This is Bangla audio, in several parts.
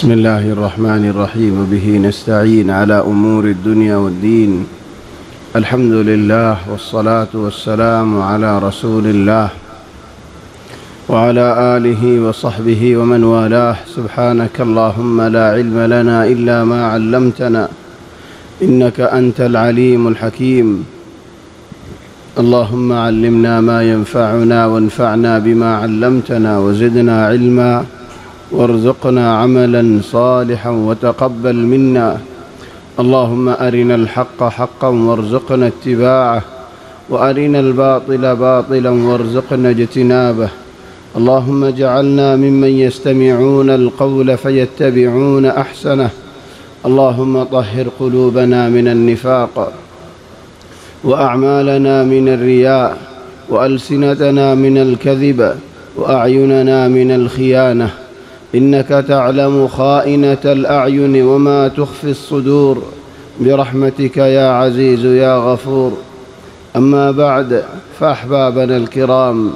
بسم الله الرحمن الرحيم وبه نستعين على أمور الدنيا والدين. الحمد لله والصلاة والسلام على رسول الله وعلى آله وصحبه ومن والاه. سبحانك اللهم لا علم لنا إلا ما علمتنا إنك أنت العليم الحكيم. اللهم علمنا ما ينفعنا وانفعنا بما علمتنا وزدنا علما وارزقنا عملا صالحا وتقبل منا. اللهم أرنا الحق حقا وارزقنا اتباعه وأرنا الباطل باطلا وارزقنا اجتنابه. اللهم اجعلنا ممن يستمعون القول فيتبعون أحسنه. اللهم طهر قلوبنا من النفاق وأعمالنا من الرياء وألسنتنا من الكذب وأعيننا من الخيانة. إنك تعلم خائنة الأعين وما تخفي الصدور برحمتك يا عزيز يا غفور. أما بعد، فأحبابنا الكرام،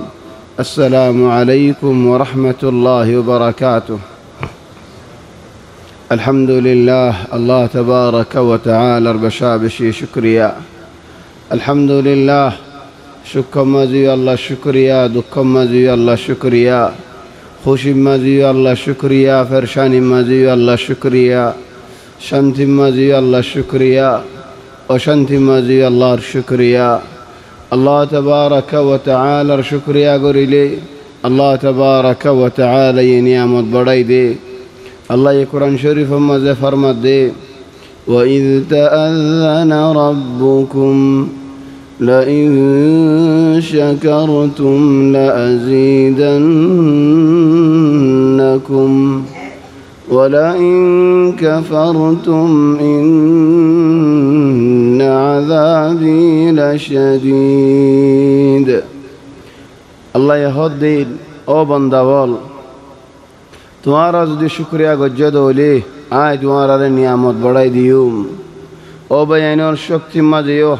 السلام عليكم ورحمة الله وبركاته. الحمد لله الله تبارك وتعالى بشابشي شكريا. الحمد لله شكر مزي الله شكريا دكم مزي الله شكريا خوشی مزی الله شکریہ فرشانی مزی الله شکریہ شانتی مزی الله شکریہ وشانتی مزی الله شکریہ. الله تبارك وتعالى شکریہ گوریلی. الله تبارك وتعالى یہ نعمت بڑائی دے. اللہ یہ قرآن شریف مزے فرمت دے وَإِذْ تَأَذَّنَ رَبُّكُمْ لئن شكرتم لأزيدنكم ولئن كفرتم إن عذابي لشديد. الله يهدي او بندوال تمہارا جدی شکریہ گجد ہولی آئے تمہارا نعمت بڑھائی دیوم او بیانور شکتی مدیو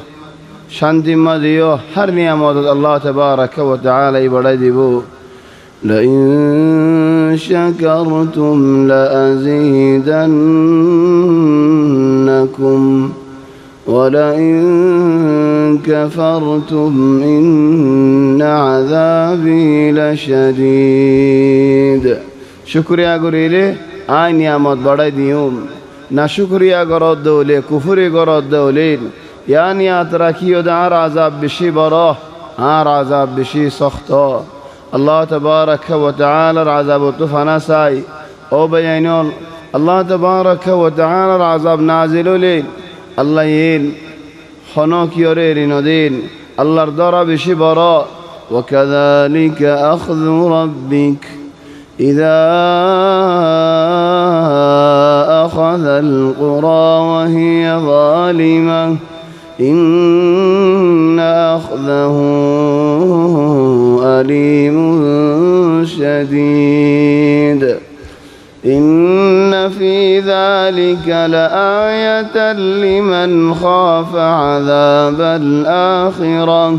شانتی مدیو ہر نعمت اللہ تبارک و تعالی بڑھائی دیو. لئن شکرتم لأزیدنکم ولئن كفرتم إن عذابي لشديد. شکریہ گریلے آئی نعمت بڑھائی دیوم نا شکریہ گرد دولے کفری گرد دولین یعنی اترکیو دار عذاب بشی براه هر عذاب بشی سختا. الله تبارك وتعالى العذاب طفنا ساي او بينون الله تبارك وتعالى العذاب نازل لين الله يين خنوك يورين دين الله ضرب بشي براء. وكذلك أخذ ربك إذا أخذ القرى وهي ظالمة إن أخذه أليم شديد. إن في ذلك لآية لمن خاف عذاب الآخرة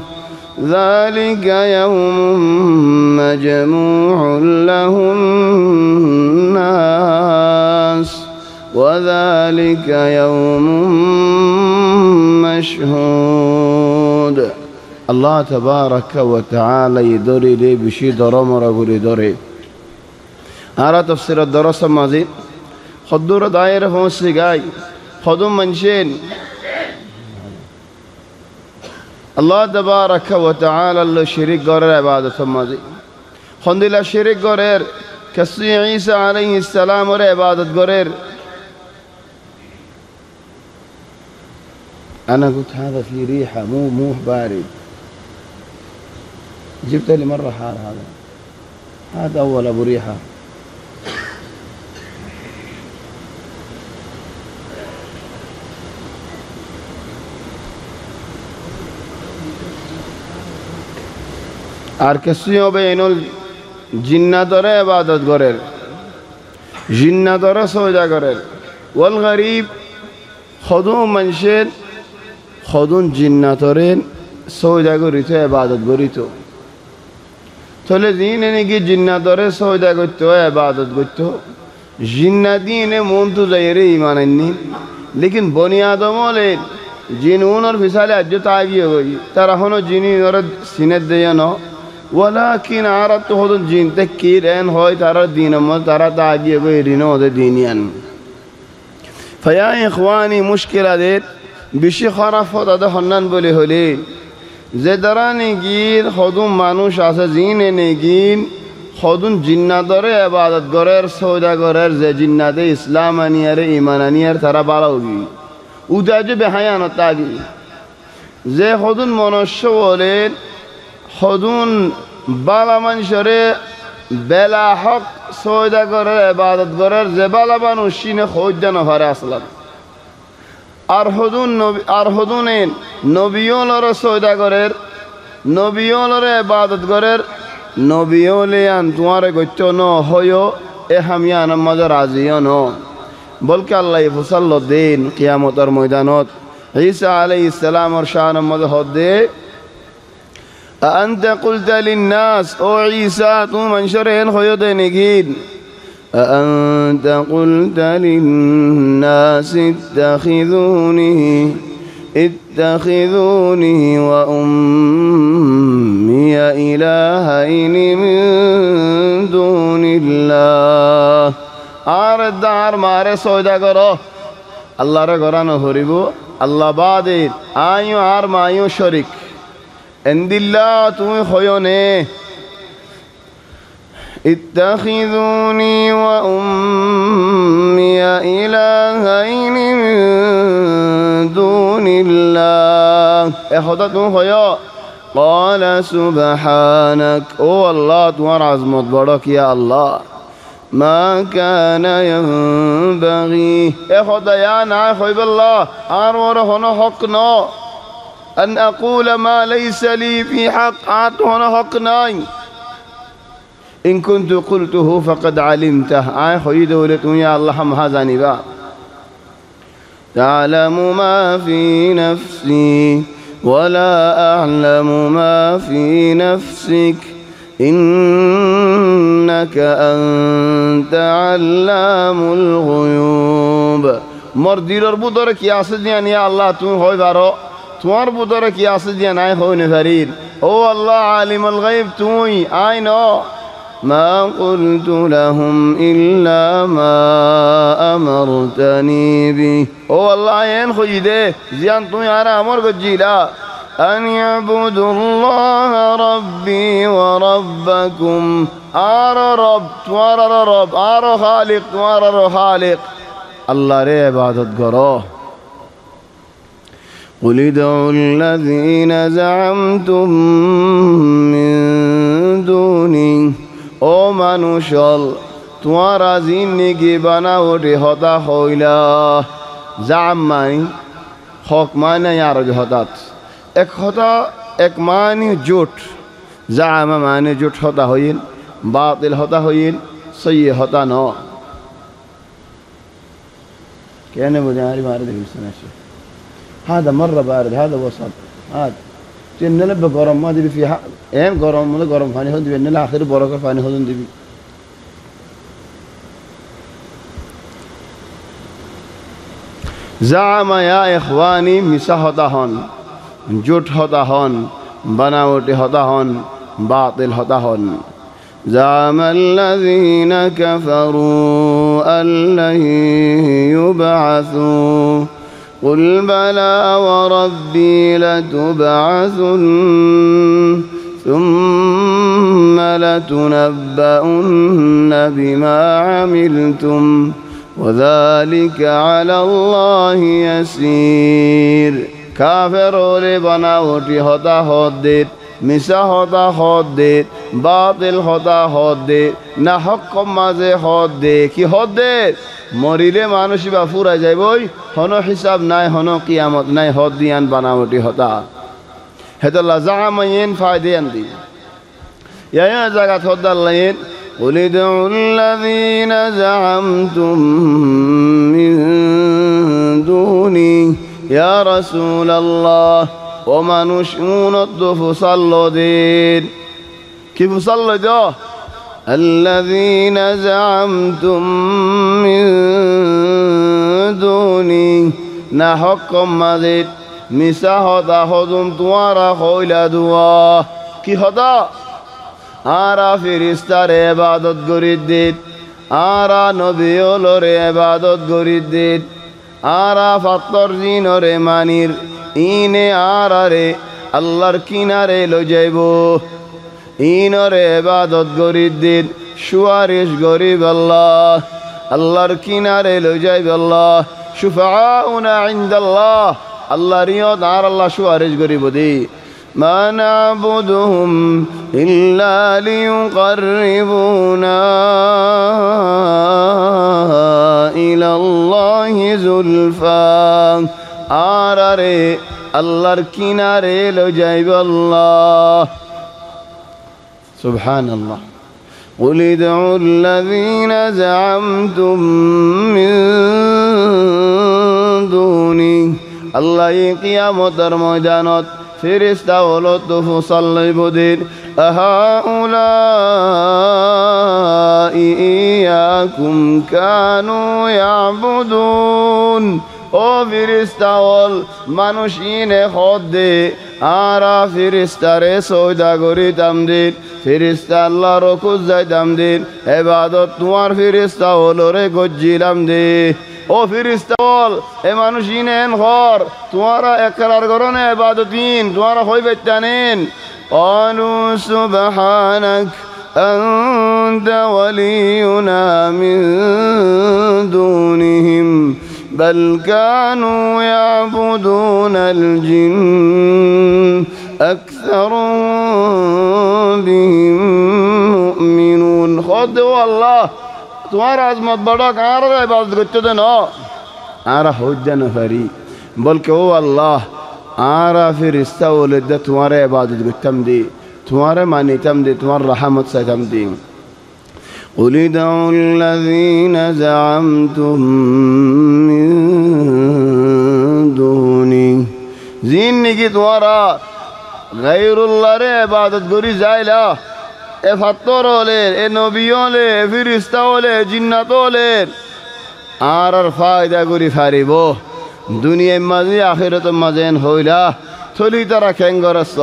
ذلك يوم مجموع له الناس وذلك يوم مشهود. الله تبارك وتعالى يدوري لي بشي درام رغوري دوري هذا تفسير الدراسة ماضي خدور دائرة فمسي جاي خدوم منشين. الله تبارك وتعالى اللي شريك غير عبادة ماضي خندلا شريك غير كسي عيسى عليه السلام ور عبادة غير. أنا قلت هذا في ريحة مو بارد. جبت لي مرة حار هذا أول أبو ريحة. أركسيو بينول جنة عبادة غير جنة سوجا غير. والغريب خدوم منشين خودون جناتورين سودا غريتو عبادت غريتو تولدين نيجي جناتوري سودا غريتو عبادت غريتو জিন্না দিনে মন তো যাই রে ইমান আননি লেকিন বনি আদম হলে জিন উনর ফিসালে আজ তাগিয়ে গই তারা হনো জিনি ওরা সিনের দেয় ন ওয়ালাকিন আর তো হতো জিনতে কি রেন হয় তারা দিন তারা তাগিয়ে গই ঋণ ওদের দিনিয়ান ফায়া ইখওয়ানি মুশকিলাদের বেশি খারাপ হতে হন্নান বলে হলে যে দ্বারা নেগির হদুম মানুষ আছে জিন নেগিন হদুন জিন্নাদরে আবাদত গরের সৌদাগরের যে জিন্নাতে ইসলাম আনিয়ারে ইমান আনিয়ার তারা বাড়াওগি উদাজ বেহায়ান তাগি যে হদুন মনুষ্য বলেন হদুন বালা মানুষরে বেলা হক সৌদাগরের আবাদত গরের যে বালা মানুষ সিনে খোঁজা নভারে আসলাম আর হদুনের নবীলর সৌদাগরের নবীলর আবাদত গরের নবীলিয়ান তোমার গত্য ন হয় এ হামিয়ান মজা রাজিও ন বলকে আল্লাহ ফুসাল্ল দিন কিয়ামতর ময়দানত ঈসা আলাইহিস সালামর শান মজা হদে أأنت قلت للناس أو عيسى تو منشرين خيودين جين أأنت قلت للناس اتخذوني وأمي إلهين من دون الله دار مارے سودا کرو اللہ رے قرآن ہریبو اللہ بعد آئیو آر مائیو شرک عند الله تمہیں خیونے اتخذوني وأمي إلهين من دون الله خدا تم خيا قال سبحانك او الله تمہار عظمت بڑک یا اللہ ما كان ينبغي خدا یا نا خیب اللہ آر ورہن حق نو أن أقول ما ليس لي في حق هنا حق ناي إن كنت قلته فقد علمته خيد ولتم يا الله هم هذاني با تعلم ما في نفسي ولا أعلم ما في نفسك إنك أنت علام الغيوب مردير بدرك يا سيدي يا الله تم هوي بارو তোমার বুদরে কি আছে যে নাই হইনে ফারির ও আল্লাহ আলিমুল গায়ব তুই আই নো মা কুলতু লাহুম ইল্লা মা আমারতানি বি ও আল্লাহ এন হইদে জিয়ান তুই আর আমর গজিলা আন ইয়াবুদুল্লাহ রাব্বি ওয়া রাব্বাকুম আর রব তোমার রব আর খালিক তোমার খালিক আল্লাহর ইবাদত করো قل ادعوا الذين زعمتم من دوني او মানুষল তোমারা জিন্দেগি বানাওটে হতা হইলা জাম মানে হক মানে আরবি হতাত এক হতা এক মানে জোট জামা মানে জোট হতা হইল বাতিল হতা হইল সহি হতা ন কেন বুঝে আরে মারে দেখছেন আসে هذا مرة بارد هذا وسط هذا جننا بقرم ما دبي فيها إيه قرم ما قرم فاني هون دبي نلا آخر بركة فاني هون دبي زعم يا إخواني مسا هذا هون جوت هذا هون بناوت هذا هون باطل هذا هون زعم الذين كفروا أن لن يبعثوا قل بلى وربي لتبعثن ثم لتنبؤن بما عملتم وذلك على الله يسير كافر لبناوتي هدا هدت মিছা হতা হদ দে বাতিল হতা হদ দে না হক মাঝে হদ দে কি হদ দে মরিলে মানুষ বা ফুরাই যাইবই হন হিসাব নাই হন কিয়ামত নাই হদ দিয়ান বানাওটি হতা হেতলা জামাইন ফায়দান দি ইয়া জায়গা হদাল্লাইন قل ادعوا الذين زعمتم من دوني يا رسول الله ومنوش منض فصلوا دين كيف صلوا ده الذين زعمتم من دوني না হকম মাজিদ মিসা হদা হদুম তোমারা হইলা দুয়া কি হদা আরা ফিরিস্তার ইবাদত গরিদ্দিত আরা নবিয়লরে ইবাদত গরিদ্দিত আরা ফাত্তর জিনরে মানির ইনে আরারে আল্লাহর কিনারে লই যাইব ইনরে ইবাদত গরিদ্দিত সুয়ারিশ গরিব আল্লাহ আল্লাহর কিনারে লই যাইব আল্লাহ শুফাউনা ইনদাল্লাহ আল্লাহ রিয়ত আর আল্লাহ সুয়ারিশ গরিব দি মা নাবুদুহুম ইল্লা লিয়ুকাররিবুনা ইলাল্লাহি যুলফা আরারে আল্লাহর কিনারে লই যাইব আল্লাহ সুবহানাল্লাহ قل ادعوا الذين زعمتم من دوني الله قيامتر ময়দানত ফেরেশতা হলো তো ফসল্লাইব দিন আহাউলাই ইয়াকুম কানু ইয়াবুদুন ও ফেরেশতা হল মানুষ ইনে হদ দে আরা ফেরেশতারে সওদা করিতাম দিন ফেরেশতা আল্লাহর খুঁজ যাইতাম দিন ইবাদত তোমার ফেরেশতা হল রে গজ্জিলাম দে ও ফেরেশতা বল এ মানুষ ইনেন ঘর তোমারা একরার করো না ইবাদতিন তোমারা হইবে জানেন ক্বালু সুবহানাক আনতা ওয়ালিয়ুনা মিন দুনিহিম বাল কানু ইয়াবুদুনাল জিন আকসারুহুম বিহিম মুমিনুন খোদ আল্লাহ তোমার আজমত বড় কার ইবাদত করতে দেন আর হজ্জা না পারি বলকে ও আল্লাহ আরা ফেরেশতা বলে দে তোমার ইবাদত করতাম দি তোমার মানিতাম দি তোমার রহমত চাইতাম দি قل ادعوا الذين زعمتم من دوني জিন নাকি তোমারা গায়রুল্লাহর ইবাদত করি যাইলা এ ফাত্তর হলে এ নবী হলে এ ফিরিস্তা হলে জিন্নাত হলে আর ফায়দা করি ফারিব দুনিয়ার মাঝে আখিরাতের মাঝে হইলা থলি তারা খেঙ্গরস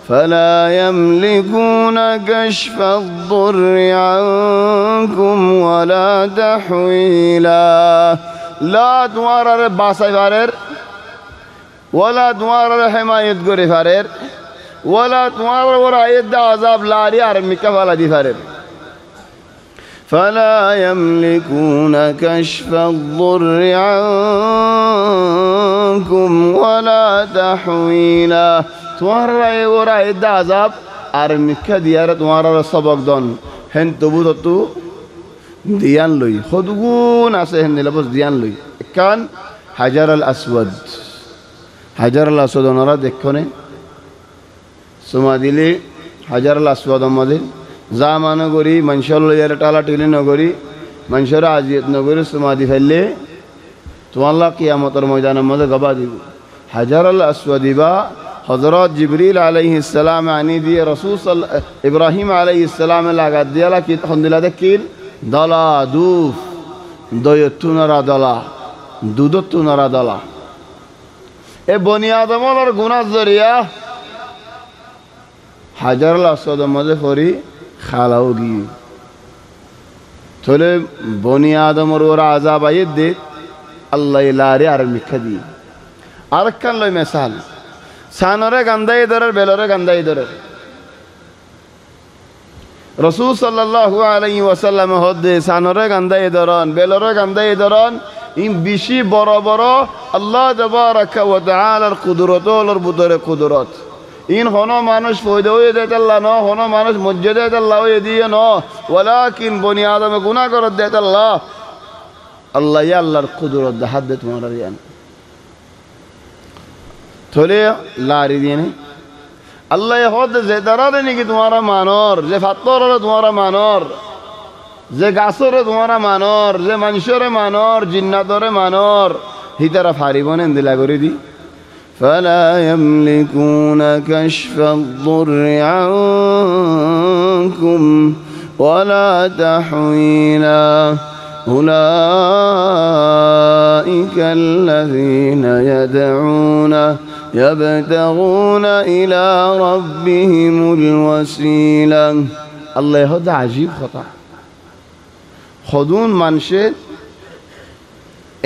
فلا يملكون كشف الضر عنكم ولا تحويلا لا তোমার বাঁচাই পারের ওয়ালা তোমার হিমায়ত করে পারের ওয়ালা তোমার ওরা এদা আযাব লারি আর মিকা ফালা দি পারের فلا يملكون كشف الضر عنكم ولا تحويلا তোমার ওরা এদা আযাব আর মিকা দিয়ার তোমার সবক দন হেন তবু ততু দিয়ান লই খদগুন আছে হেন দিলাবস দিয়ান লই কান হাজার আল আসওয়াদ হাজার আল আসওয়াদ ওনারা দেখনে সুমা দিলে হাজার আল আসওয়াদ আমাদের যা মানো করি মানুষের লইয়ার টালা টিলি নগরী মানুষের আজিয়ত নগরী সুমা দি ফেললে তোমাল্লা কিয়ামতের ময়দানের মধ্যে গবা দিব হাজার আল আসওয়াদ দিবা হযরত জিবরিল আলাইহিস সালাম আনি দিয়ে রাসূল ইব্রাহিম আলাইহিস সালাম লাগা দিয়ালা কি হন্দিলা দেখিল দলা দুফ দয়তুনরা দলা দুদতুনরা দলা এ বনি আদমর গুনাহ জরিয়া হাজার আল আসওয়াদের মধ্যে পড়ি খালাও গিয়ে চলে বনি আদমর ওরা আযাব আইত দে আল্লাহ লারে আর মিখা দি আর কান লই মিসাল সানরে গান্দাই ধরের বেলরে গান্দাই ধরের রাসূল সাল্লাল্লাহু আলাইহি ওয়াসাল্লাম হদে সানরে গান্দাই ধরন বেলরে গান্দাই ধরন ইন বেশি বড় বড় আল্লাহ তাবারাকা ওয়া তাআলার কুদরতর ভিতরে কুদরত ইন হনো মানুষ ফয়দা হয়ে দেয় আল্লাহ ন হনো মানুষ মসজিদে আল্লাহ হয়ে দিয়ে ন ওয়ালাকিন বনি আদমে গুনাহ করে দেয় আল্লাহ আল্লাহ ইয়া আল্লাহর কুদরত হাত দে তোমার রিয়ান থলে লারি দিয়ে আল্লাহ হদ যে দাঁড়াবে নাকি তোমার মানর যে ফাত্তর তোমার মানর যে গাছরে তোমার মানর যে মানুষরে মানর জিন্নাতরে মানর হিতারা ফারিব নেন দিলা করে দি فلا يملكون كشف الضر عنكم ولا تحويلا أولئك الذين يدعون يبتغون إلى ربهم الوسيلة الله هذا عجيب خطأ خدون منشد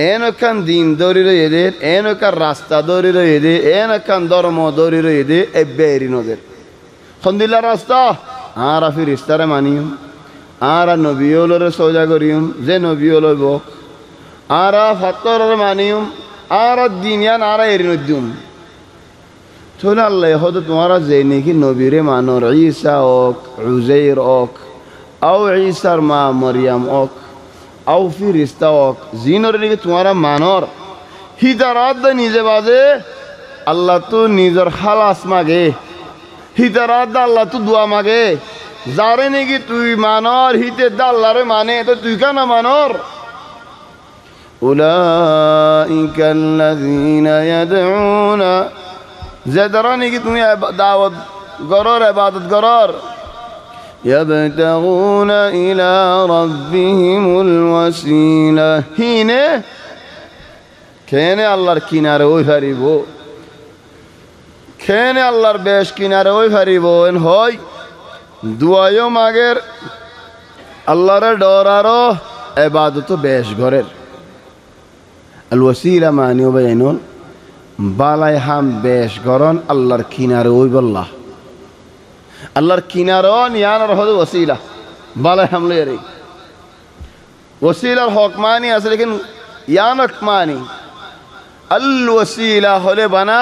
এনকান দিন দরির এদের এনকার রাস্তা দরির এদের এনকান ধর্ম দরির এদের এবেরি নদের খন্দিল্লা রাস্তা আর ফিরিস্তারে মানিম আর নবিয়লরে সজা করিম যে নবিয়ল বক আর ফাতরে মানিম আর দিনিয়ান আর এরিনদ্যুম চলে আল্লাহ হয়তো তোমারা যে নাকি নবীরে মানর ঈসা ওক উজাইর ওক আও ঈসার মা মরিয়াম ওক আও ফিরিস্তা ওক জিনর নাকি তোমারা মানর হিদারাত নিজে বাজে আল্লাহ তো নিজের খালাস মাগে হিদারাত আল্লাহ তো দোয়া মাগে যারে নাকি তুই মানর হিতে আল্লাহরে মানে তো তুই কেন মানর উলাইকা আল্লাযীনা ইয়াদউনা যারা নাকি তুমি দাওয়াত গরর ইবাদত গরর ইয়াবতাগুনা ইলা রাব্বিহিমুল ওয়াসিলা হিনে কেনে আল্লাহর কিনারে ওই ফারিব কেনে আল্লাহর বেশ কিনারে ওই ফারিব এন হয় দুয়ায়ও মাগের আল্লাহরে ডরারো ইবাদত বেশ গরের আল ওয়াসিলা মানিও বাইনুল বালাই হাম বেশ গরন আল্লাহর কিনারে ওই বল্লাহ আল্লাহর কিনারও নিয়ানোর হদ ওসিলা বালাই হামলে রে ওসিলার হক মানি আছে লেকিন ইয়ানক মানি আল ওসিলা হলে বানা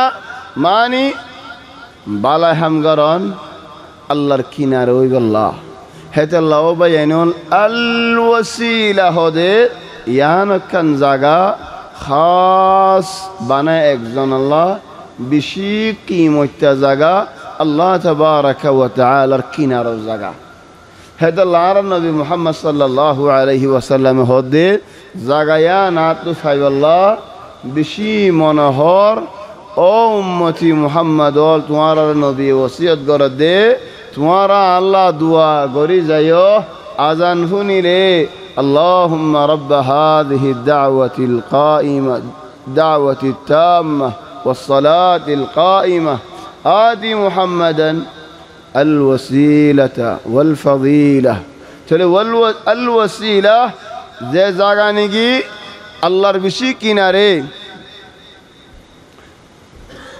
মানি বালাই হাম গরন আল্লাহর কিনারে ওই বল্লাহ হেতে আল্লাহ বাইনুল আল ওসিলা হদে ইয়ানক কান জাগা খাস বানায় একজন আল্লাহ বেশি কিমত্যা জায়গা আল্লাহ তাবারাকা ওয়া তাআলার কিনারর জায়গা হেদাল্লাহর নবী মুহাম্মদ সাল্লাল্লাহু আলাইহি ওয়াসাল্লাম হদে জাগায়া না তো ফাইবাল্লাহ বেশি মনোহর ও উম্মতি মুহাম্মদ ওল তোমার নবী ওসিয়ত করে দে তোমারা আল্লাহ দুয়া গরি যাইও আজান শুনিলে اللهم رب هذه الدعوة القائمة دعوة التامة والصلاة القائمة آتِ محمدا الوسيلة والفضيلة الوسيلة زي زاغانيگي الله ربشي كناري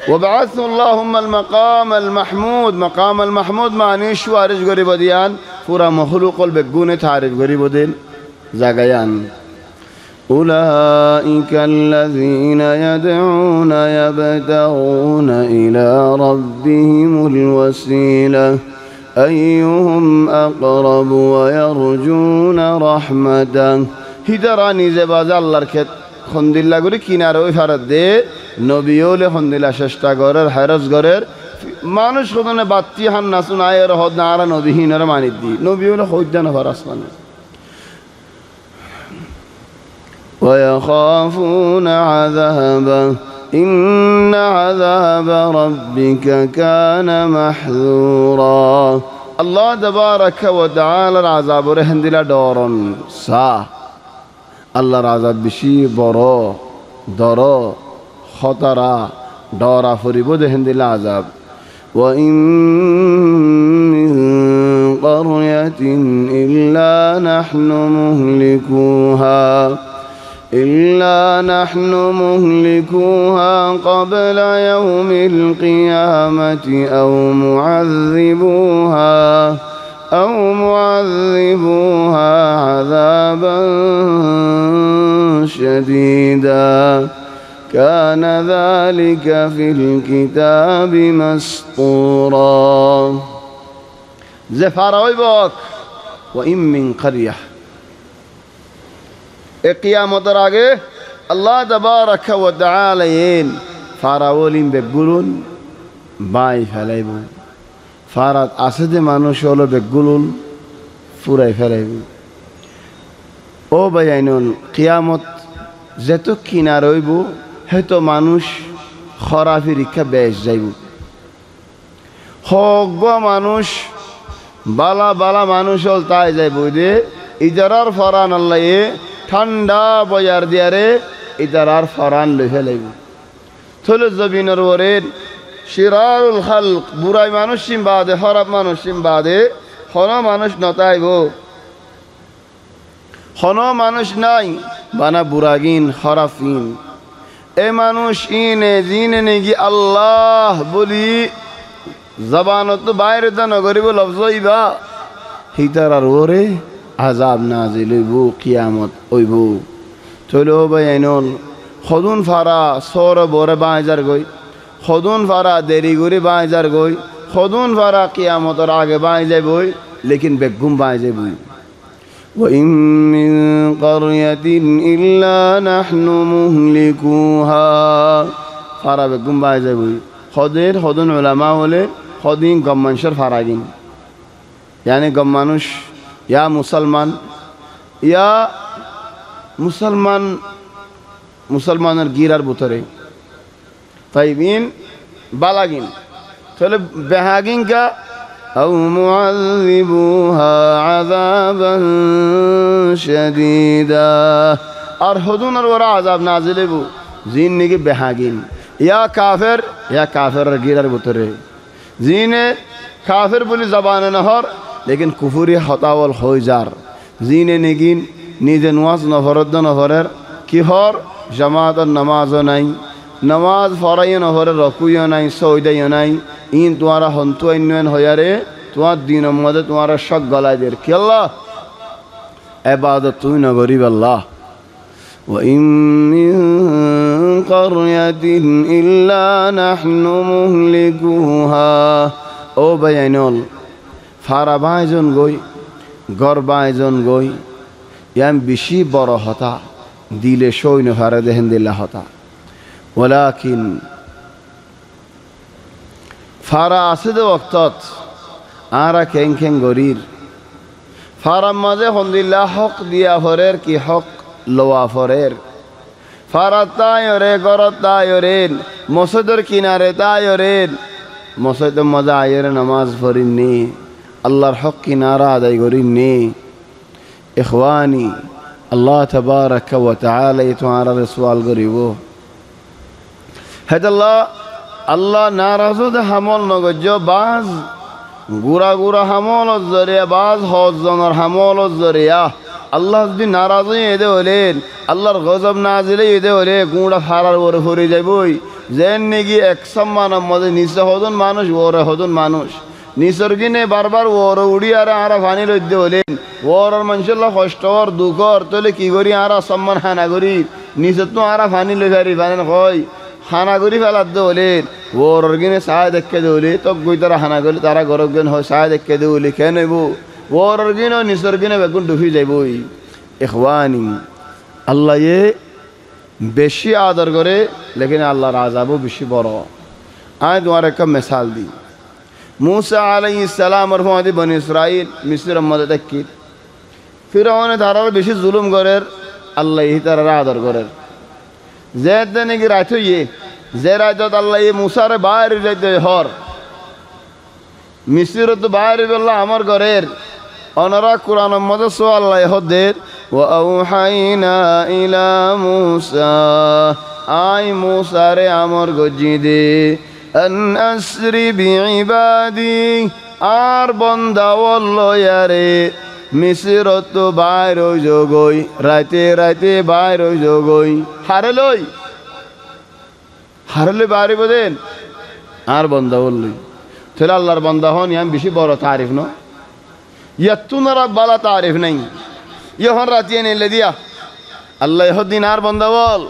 وبعث اللهم المقام المحمود مقام المحمود معنی شوارش غریب دیان پورا مخلوق البگون تعریف غریب دین زاگیان أولئك الذين يدعون يبتغون إلى ربهم الوسيلة أيهم أقرب ويرجون رحمته هدراني زباز الله ركت خندilla করে কিনারে ওই ফারাত দে নবীওলে খন্দিলা চেষ্টা করার হারাস করার মানুষ কোনে বাত্তি হান নাসুন আয়ের হদ না আর নবীহীনরা মানি দি নবীওলে হইদান ফারাস মানে ويخافون عذابه إن عذاب ربك كان محذورا الله تبارك وتعالى العذاب رهندلا دورن سا আল্লাহর আযাব বেশি বড় দর খতরা ডরা ফরিব দেখেন দিলা আযাব ওয়া ইন মিন ক্বরয়াতিন ইল্লা নাহনু মুহলিকুহা ক্বাবলা ইয়াউমিল কিয়ামাতি আও মুআযযিবুহা عذابا شديدا كان ذلك في الكتاب مسطورا زفار ويبوك وإن من قرية قيامة راجع الله تبارك وتعالى فاراولين بقولون باي فلايبو فارات أسد মানুষ হলো বেগুলুন ফুরাই ফেলাইবো ও বাইনুল কিয়ামত যেত কিনার হইব হয়তো মানুষ খরা ফিরিক্ষা বেশ যাইব হকব মানুষ বালা বালা মানুষ হল তাই যাই বই দে ইজারার ফরান আল্লাহ ঠান্ডা বয়ার দিয়ারে ইজারার ফরান লই ফেলাইব থলে জবিনের ওরেন শিরারুল খালক বুড়াই মানুষ সিম বাদে খারাপ মানুষ সিম বাদে হন মানুষ নতাইব হন মানুষ নাই বানা বুড়াগিন খারাপিন এ মানুষ ইনে জিনে নেগি আল্লাহ বলি জবানত বাইরে তা নগরিব লফজইবা হিতার আর ওরে আজাব নাজিল হইব কিয়ামত হইব থইলো বাইনল খদুন ফারা সর বরে বাঁজার গই খদুন ফারা দেরি করে বাঁজার গই খদুন ফারা কিয়ামতর আগে বাঁই যাবই লেকিন বেগুম বাঁই যাবই وإن من قرية إلا نحن مهلكوها ফারা বেগুম বাঁই যাবই খদুন উলামা হলে খদিন গম মানুষের ফারাগিন यानी गम মানুষ या মুসলমানের গিরার বুতরে তাইবিন বালাগিন তাহলে বেহাগিন কা আও মুআযিবুহা আযাবান শাদীদা আর হদুনের ওরা আযাব নাজিল হইব জিন নিকে বেহাগিন ইয়া কাফের গিরার বুতরে জিনে কাফের বলি জবানে নহর लेकिन कुफुरी हतावल हो जार जीने निगिन निजे नमाज नफरद नफरेर कि हर जमात नमाज नाई नमाज फराई नफरे रकुयो नाई सौदाइयो नाई इन तुम्हारा हंतु अन्यन होयारे तुम्हार दिन मदे तुम्हारा शक गलाय देर कि अल्लाह इबादत तुई न गरीब अल्लाह وإن من قرية إلا نحن مهلكوها او بيانول ফারা বাইজন গই গর বাইজন গই ইয়াম বেশি বড় হতা দিলে সৈন্য ফারে দেহেন দিল্লা হতা ওলাকিন ফারা আছে দে ওক্তত আরা খেং গরির ফারার মাঝে হন্দিল্লা হক দিয়া ফরের কি হক লোয়া ফরের ফারা তাইরে গরত তাইরেন মসজিদের কিনারে তাইরেন মসজিদের মাঝে আয়ের নামাজ পড়িনি আল্লাহর হক কিনারা আদায় করিনি ইখওয়ানি আল্লাহ তবারক ওয়া তাআলা তোমারা সওয়াল করিব হেদাল্লাহ আল্লাহ নারাজুদ হামল নগজ বাজ গুরা হামল জরিয়া বাজ হজ জনর হামল জরিয়া আল্লাহ যদি নারাজ হয়ে হলেন আল্লাহর গজব নাজিল হইতে হলে গুঁড়া ফারার ওরে ফরে যাবই যেন নাকি এক সম্মানের মধ্যে নিচে হদন মানুষ ওরে হদন মানুষ নিসর্গিনে বারবার ওর উড়িয়ারে আরা ফানি লইতে হলেন ওর মানুষের কষ্টর দুঃখর তাহলে কি করি আরা সম্মান হানা করি নিচে তো আরা ফানি লই ফারি ফানেন কয় হানা করি ফেলাতে হলেন ওর গিনে চায় দেখে দেলে তক গই তারা হানা করলে তারা গরব জ্ঞান হয় চায় দেখে দেলে খেয়ে নেব ওর গিনে নিসর্গিনে বেগুন ডুবি যাবই ইখওয়ানি আল্লাহ এ বেশি আদর করে লেকিন আল্লাহর আযাবও বেশি বড় আমি তোমার একটা মিসাল দিই मूसा अलैहिस्सलाम और फौजी बनी इस्राइल मिस्र मदद तक फिर उन्होंने तारा बेशी जुल्म करेर अल्लाह ही तारा आदर करेर जैद देने की रात ये जे रात अल्लाह ये मूसा रे बाहर जाते हर मिस्र तो बाहर अल्लाह अमर करेर अनरा कुरान मदद सो अल्लाह हदेर व औहाइना इला मूसा आई मूसा रे अमर गजी दे अन अस्री बिइबादी आर बंदा वल्लो यारे मिस्र तो बाहर जोगोई राते राते बाहर जोगोई हारले बाहर बदेन आर बंदा वल्लो तेरा अल्लाहर बंदा हन याम बेशी बड़ा तारीफ न यत्तुनरा बाला तारीफ नहीं यहन रातिये ने ले दिया अल्लाह यह दिन आर बंदा वल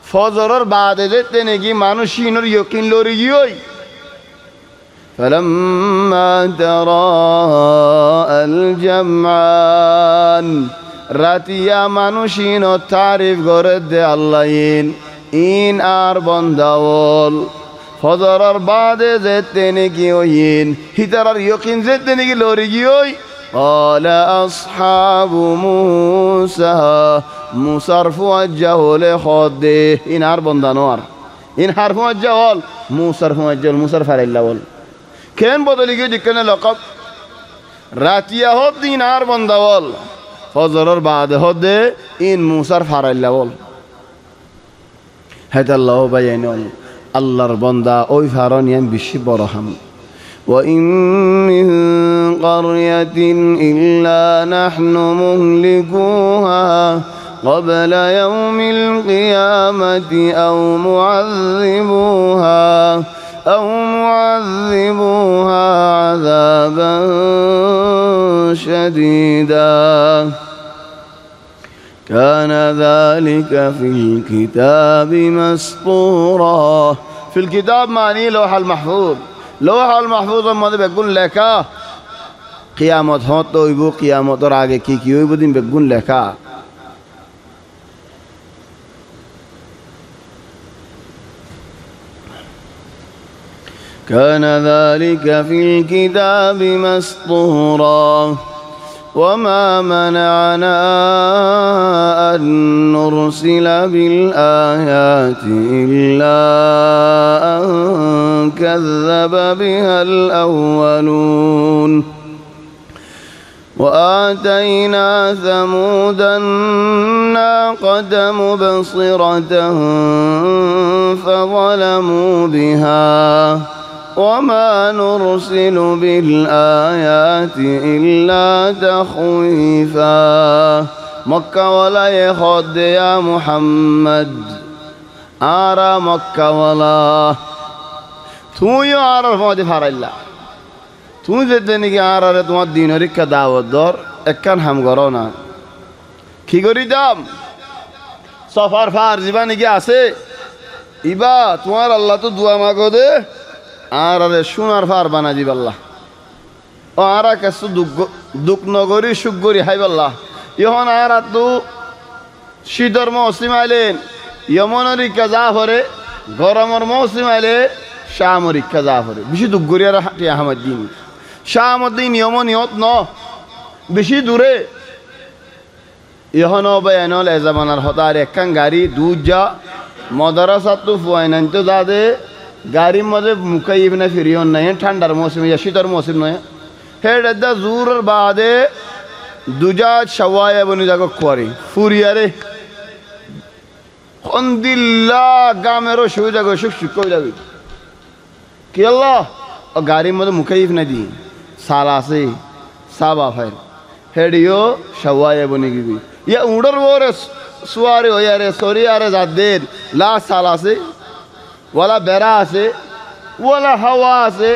फजरर बाद देते नेगी मानुषीनर यकीन लोरी योई फलम्मा तराअल जमआन रातिया मानुषीन तारीफ करे दे अल्लाह इन आर बंदावल फजरर बाद देते नेगी ओइन हितरर यकीन देते नेगी लोरी योई قال أصحاب موسى موسى فوجه لخده إن عربون دانوار إن حرف وجهول موسى فوجه موسى فرع الأول كان بدل يجي كنا لقب রাতিয়া হদ দিন আর বন্দা বল ফজরের বাদে হদে ইন মুসার ফারাইল্লা বল হেতাল্লাহ বাইন আল্লাহর বন্দা ওই ফারনিয়ান বেশি বড় হাম وإن من قرية إلا نحن مهلكوها قبل يوم القيامة أو معذبوها عذابا شديدا كان ذلك في الكتاب مسطورا في الكتاب معني لوح المحفوظ لوح المحفوظ মধ্যে বেগুন লেখা কিয়ামত হইব কিয়ামতের আগে কি কি হইব দিন বেগুন লেখা كان ذلك في الكتاب مسطورا وما منعنا أن نرسل بالآيات إلا أن كذب بها الأولون وآتينا ثمود الناقة مبصرة فظلموا بها وما نرسل بالآيات إلا تخويفا مكة ولا يخد يا محمد آرى مكة ولا তুই আর মধ্যে ফারাইল্লা তুই যেতে নাকি আর তোমার দিনের ইচ্ছা দাওয়াত দর একখান হাম করো না কি করি দাম সফার ফার যাবা নাকি আছে ইবা তোমার আল্লাহ তো দুয়া মাগো দে আর সোনার ফার বানা দিব আল্লাহ ও আর কিছু দুঃখ নগরী সুখ করি হাইবাল্লাহ ইহন আর তো শীতর মৌসুম আইলেন ইয়মনের ইচ্ছা যা ভরে গরমের মৌসুম আইলে শামর ইচ্ছা যা ভরে বেশি দুঃখ করি আর হাঁটি আহমদ দিন শাহমদ্দিন ইয়মন ইয়ত ন বেশি দূরে ইহন বেআইনল এজামানার হতার একখান গাড়ি দুধ যা মদারাসাত তো ফুয়াইনান তো যা দে গাড়ির মধ্যে মুখাই ইবনে ফিরিয়ন নাই ঠান্ডার মৌসুমে শীতর মৌসুম নয় হেড দা জোরের বাদে দুজা সওয়ায় বনি যাক কোয়ারি ফুরিয়ারে খন্দিল্লা গামেরও শুয়ে যাগো সুখ সুখ করে যাবি কি আল্লাহ ও গাড়ির মধ্যে মুখাই ইবনে দি সাল আছে সাবা ফাইল হেডিও সওয়ায় বনি গিবি ইয়া উড়র ওরে সুয়ারে হইয়ারে সরিয়ারে যাদের লা সাল আছে ওয়ালা বেড়া আছে ওয়ালা হাওয়া আছে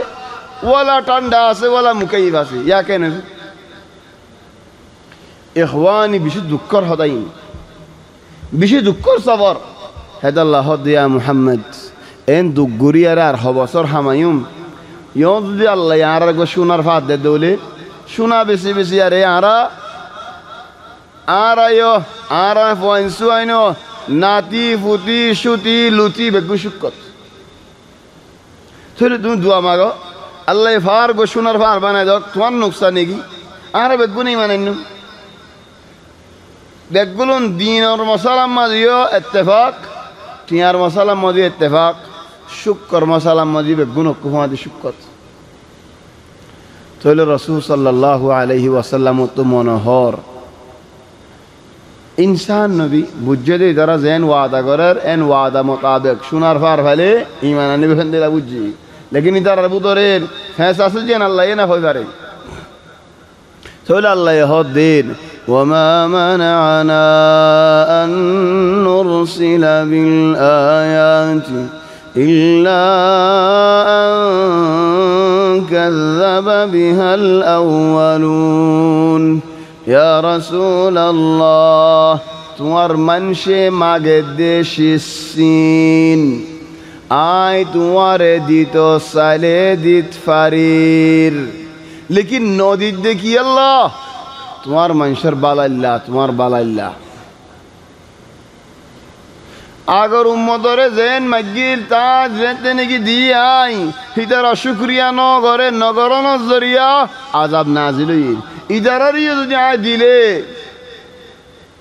ওয়ালা ঠান্ডা আছে ওয়ালা মুকাইব আছে ইয়া কেন ইখওয়ানি বেশি দুঃখর হদাই বেশি দুঃখর সবর হেদাল্লাহ দিয়া মুহাম্মদ এন দুঃখ গুরিয়ার আর হবসর হামায়ুম ইয়ো যদি আল্লাহ আর গো সোনার ফাঁদ দে দৌলে সোনা বেশি বেশি আরে আরায়ো আর পয়েন্সু আইনো নাতি ফুটি সুতি লুচি বেগু সুকত তাহলে তুমি দোয়া মাগো আল্লাহ ফার গো সোনার ফার বানাই দাও তোমার নুকসান নাকি আর বেগু নেই মানেন বেগুলুন দিনর মশালাম মাঝিও ইত্তেফাক টিয়ার মশালাম মাঝি ইত্তেফাক শুক্কর মশালাম মাঝি বেগুন হুকুমাদি সুকত তাহলে রাসূল সাল্লাল্লাহু আলাইহি ওয়াসাল্লাম তো মনোহর इंसान नबी बुझे दे जरा जैन वादा कर एन वादा मुताबिक सुनार फार फैले ईमान आने भी फंदे बुझी लेकिन इधर अबू तोरे फैसला से जैन अल्लाह ये ना हो पारे सोला अल्लाह ये हद दिन वमा मनअना अन नुरसिल बिल आयाति इल्ला अन कज़्ज़ब बिहल अव्वलून या रसूल अल्लाह तुम्हार मनशे मागे देशीन आय तुम्हारे दितो साले दित फारीर लेकिन नदी देखी अल्लाह तुम्हार मनशर बाला तुम्हार बाला अगर उम्मतरे जैन मगिल ताज जेने की दी आई हितर शुक्रिया न करे नगर नजरिया आजाब नाजिल हुई इधरियो যদি আয় দিলে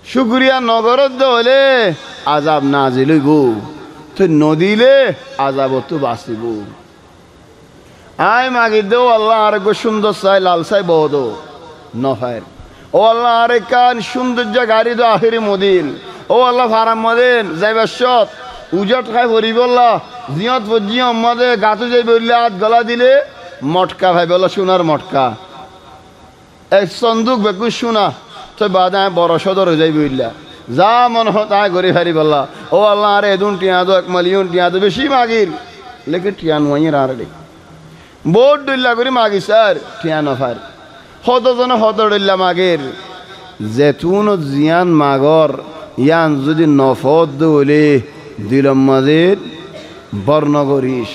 শুকরিয়া নগরত হলে আযাব নাজিল হইব তো নদিলে আযাব তো বাঁচিব আয় মাগি দেও আল্লাহ আর গো সুন্দর চাই লাল চাই বহদ নফায়ের ও আল্লাহ আরে কান সৌন্দর্য গাড়ি দো আখিরি মদিন ও আল্লাহ ফারাম মদিন যাইবার সৎ উজট খাই ভরিব আল্লাহ জিয়ত জিয় মদে গাছু যাই বললে হাত গলা দিলে মটকা ভাই বলো সোনার মটকা এক সন্দুক বেকু শোনা তো বাদা বড় সদর যাই বললা যা মন তাই গড়ি ফারি বললা ও আল্লাহ আরে এদুন টিয়া দো 1 মিলিয়ন টিয়া দো বেশি মাগির লেকে টিয়া নোয়াইয়ের আর রে বোর্ড ডুল্লা করে মাগি স্যার টিয়া নফার হতজনে হত ডুল্লা মাগের জেতুন জিয়ান মাগর ইয়ান যদি নফদ দলে দিলম মাঝের বর্ণগরিস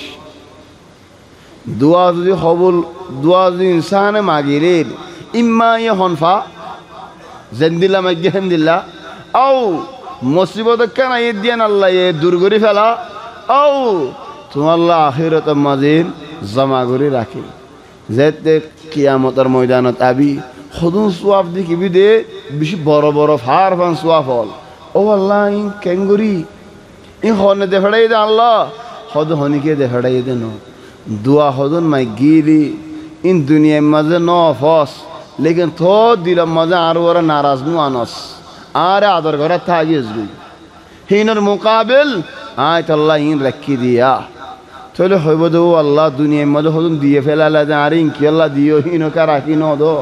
দোয়া যদি হবল দোয়া যদি ইনসানে মাগিরের ইম্মা ইয়ে হনফা জেন্দিল্লা মাগি হেন্দিল্লা আও মুসিবত কেন ইয়ে দিয়ান আল্লাহ এ দূর করে ফেলা আও তোমাল্লাহ আখিরত মাঝের জমা করে রাখে যেতে কিয়ামতের ময়দানত আবি সদুন সোয়াব দেখিবি দে বেশি বড় বড় ফার ফান সোয়াব হল ও আল্লাহ ইন কেঙ্গুরি ইন হনে দেখাড়াই দে আল্লাহ হদ হনিকে দেখাড়াই দে ন দুয়া হদন মাই গিরি ইন দুনিয়ার মাঝে ন ফস লেকিন থো দিলাম মাঝে আরো ওরা নারাজ নু আনস আর আদর ঘরে থাকিস গুই হিনের মোকাবেল আয় আল্লাহ ইন রাখি দিয়া তাহলে হইব দো আল্লাহ দুনিয়ার মাঝে হদন দিয়ে ফেলালে আর ইনকি আল্লাহ দিও হিনকা রাখি ন দো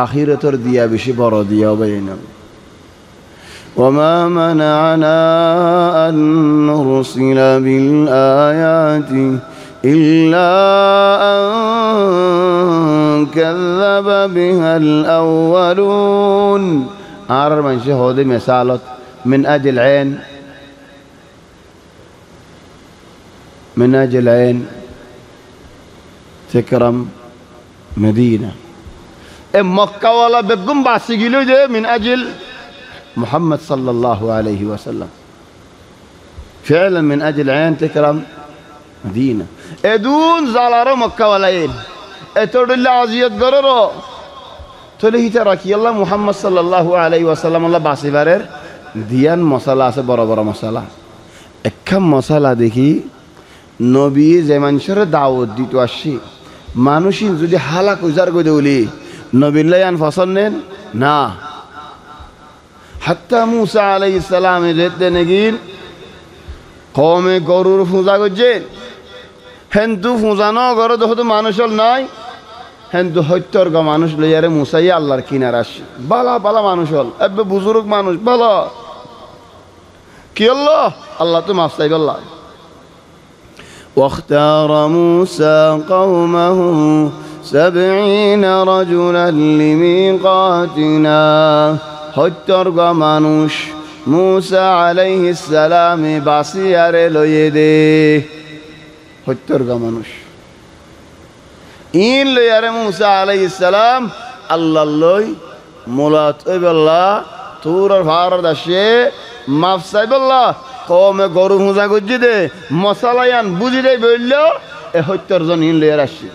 আখিরাতের দিয়া বেশি বড় দিয়া হবে না وما منعنا أن نرسل بالآيات إلا أن كذب بها الأولون عرر من شهود مثالات من أجل عين من أجل عين تكرم مدينة مكة ولا بقوم باسقيلو ده من أجل محمد صلى الله عليه وسلم فعلا من أجل عين تكرم مدينة ادون زالارو مكة ولا عين اتود الله عزيز قررو تولي تركي الله محمد صلى الله عليه وسلم الله باسفارر দিয়ান মশালা আছে বড় বড় মশালা একখান মশালা দেখি নবী যে মানুষের দাওয়াত দিত আসি মানুষই যদি হালাক উজার করে উলি নবিল্লায়ান ফসল নেন না হাত্তা মুসা আলাইহিস সালাম যেতে নেগিন কমে গরুর পূজা করছে হেন্তু পূজানো গরু দেখো মানুষল নাই হেন্তু হত্যর গা মানুষ লইয়ারে মুসাই আল্লাহর কিনার আসি বালা বালা মানুষ হল এবে বুজুর্গ মানুষ বালা কি আল্লাহ আল্লাহ তো মাফ চাইব আল্লাহ واختار موسى قومه 70 رجلا لميقاتنا হত্যর গা মানুষ মুসা আলাইহিস সালাম বাসিয়ারে লইয়ে দে হত্যর গা মানুষ ইন লইয়ারে মুসা আলাইহিস সালাম আল্লাহ লই মুলাত বল্লা তোর ভারত আসে মাফ চাইবল্লা কমে গরু পূজা করছি দে মশালায়ান বুঝি দেয় বলল এ হত্যর জন ইন লইয়ার আসি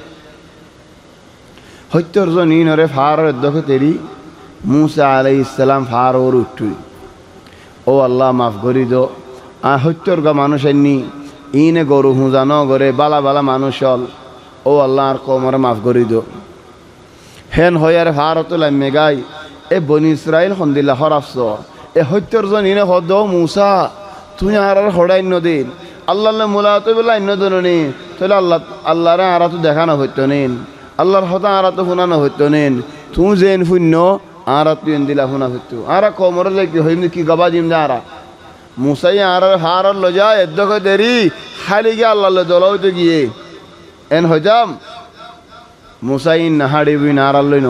হত্যর জন ইনরে ফারের দেখো তেরি মুসা আলাইহিস সালাম ফার ওর উঠুই ও আল্লাহ মাফ করি দো হত্যর গা মানুষ এমনি ইনে গরু পূজা ন করে বালা বালা মানুষ হল ও আল্লাহ আর কমরে মাফ করি দো হেন হয়ার ভারতুল মেগাই এ বনি ইসরাইল সন্দিল্লা হরাফস এ হত্যর জন ইনে হদ মুসা তুই আর হড়াই নদীন আল্লাহ মুলাত বেলা অন্য ধরনী তাহলে আল্লাহ আল্লাহরে আরা তো দেখানো হইতো নিন আল্লাহর হতা আরা তো শোনানো হইতো নিন তুই যেন শূন্য আরা তুই দিলা শোনা হইতো আরা কমরে যে কি হইম কি গবা দিম যে আরা মুসাই আর হার লজা এদ্দক দেরি খালি গিয়ে আল্লাহ জল হইতে গিয়ে এন হইতাম মুসাই ইন নাহাড়ি বিন আর লই ন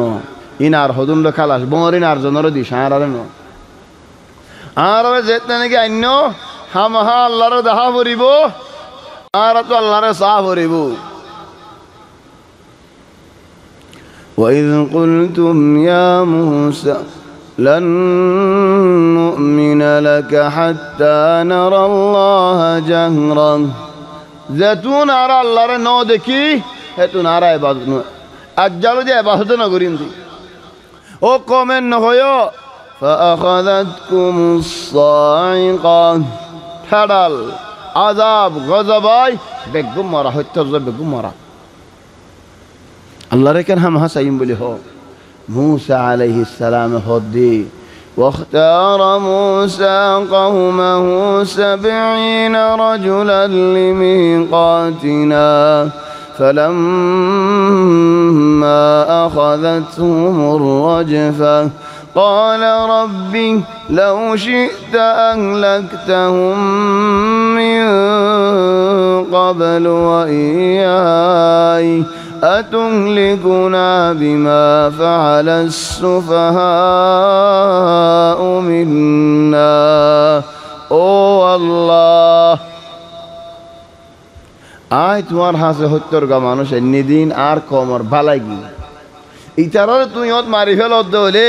ইন আর হদুম লো খালাস বঙরিন আর জনের দিস আর ন আর যেতে নাকি অন্য হামহা আল্লাহর দেখা ভরিব আর তো আল্লাহরে চাহ ভরিব وإذ قلتم يا موسى لن نؤمن لك حتى نرى الله جهرا زيتون أرى الله نو دكي هتون أرى عبادت أجلو دي عبادت نغرين دي او قومن نهيو فأخذتكم الصاعقة حدال আযাব গজবাই বেগুম মারা হত্যা বেগুম মারা আল্লাহর কেন হাম হাসাইম বলি হ موسى عليه السلام هدي واختار موسى قومه 70 رجلا لميقاتنا فلما أخذتهم الرجفة قال ربي لو شئت أهلكتهم من قبل وإياي أتهلكنا بما فعل السفهاء منا أو الله আয় তোমার হাসে হত্যর গা মানুষ এমনি দিন আর কমর ভালাই গি ইতার তুই হত মারি ফেল হলে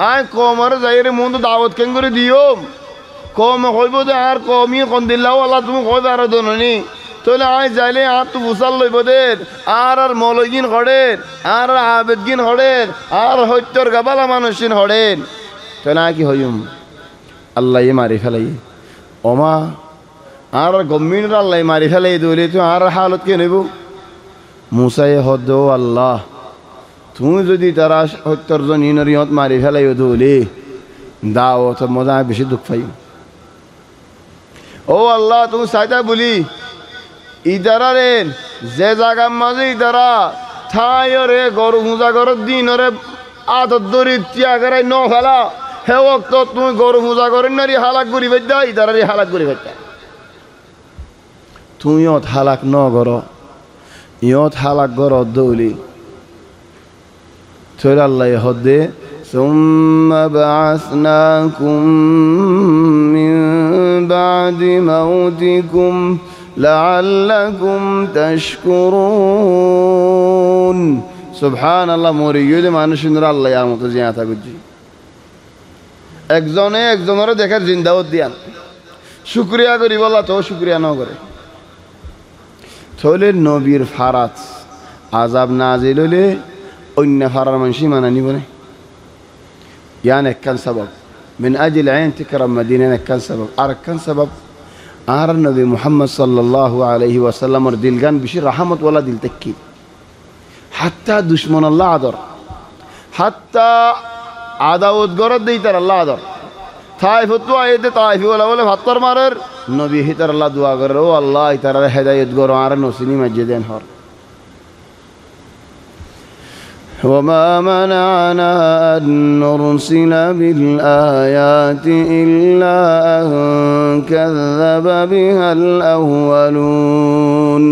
আয় কমর যাইরে মন তো দাওয়াত কেন করে দিও কম হইব যে আর কমই কন দিল্লাও আল্লাহ তুমি কইবে আর দননি তাহলে আয় যাইলে আর তো বুসাল লইব দের আর মলগিন হড়েন আর আবেদগিন হড়েন আর হত্যর গাবালা মানুষিন হড়েন তাহলে কি হইম আল্লাহ মারি ফেলাই ওমা আর গম্মিন আল্লাহ মারি ফেলাই দৌলে তুই আর হালত কে নেব মুসাই হদ আল্লাহ তুমি যদি তারা হত্যর জনিনের ইহত মারি ফেলাই দৌলে দাও তো মজা বেশি দুঃখ পাই ও আল্লাহ তুমি সাইতা বলি ইদারা রে যে জায়গার মাঝে ইদারা ঠাই রে গরু মুজা গরর দিন রে আদর দরি ত্যাগেরাই ন ফেলা হে অক্ত তুমি গরু মুজা করেন না রে হালাক করি বেদ্যা ইদারা রে হালাক করি বেদ্যা তুমি ইয়ত হালাক ন গর ইয়ত হালাক গর দৌলি থৈর আল্লাহ হদে ثم بعثناكم من بعد موتكم لعلكم تشكرون سبحان الله মরিয়দ মানুষের আল্লাহ আর মতো জিয়া থাকুজি একজনে একজনের দেখার জিন্দাওত দিয়ান শুকরিয়া করি বলা তো শুকরিয়া ন করে থলে নবীর ফারাত আযাব নাজিল হলে অন্য ফারার মানুষ মানা নিব না ইয়ান একখান সবব من أجل عين تكرم مدينة একখান সবব আর একখান সবব আর নবী মুহাম্মদ সাল্লাল্লাহু আলাইহি ওয়াসাল্লামের দিলগান বেশি রহমত ওয়ালা দিল তেকি হাত্তা দুশমন আল্লাহ আদর হাত্তা আদাউদ গরদ দেইতার আল্লাহ আদর তাইফত তো আইতে তাইফি ওয়ালা বলে ভাত্তর মারের নবী হিতার আল্লাহ দোয়া করে ও আল্লাহ ইতার হেদায়েত গর আর নসিনি মসজিদেন হর وما منعنا أن نرسل بالآيات إلا أن كذب بها الأولون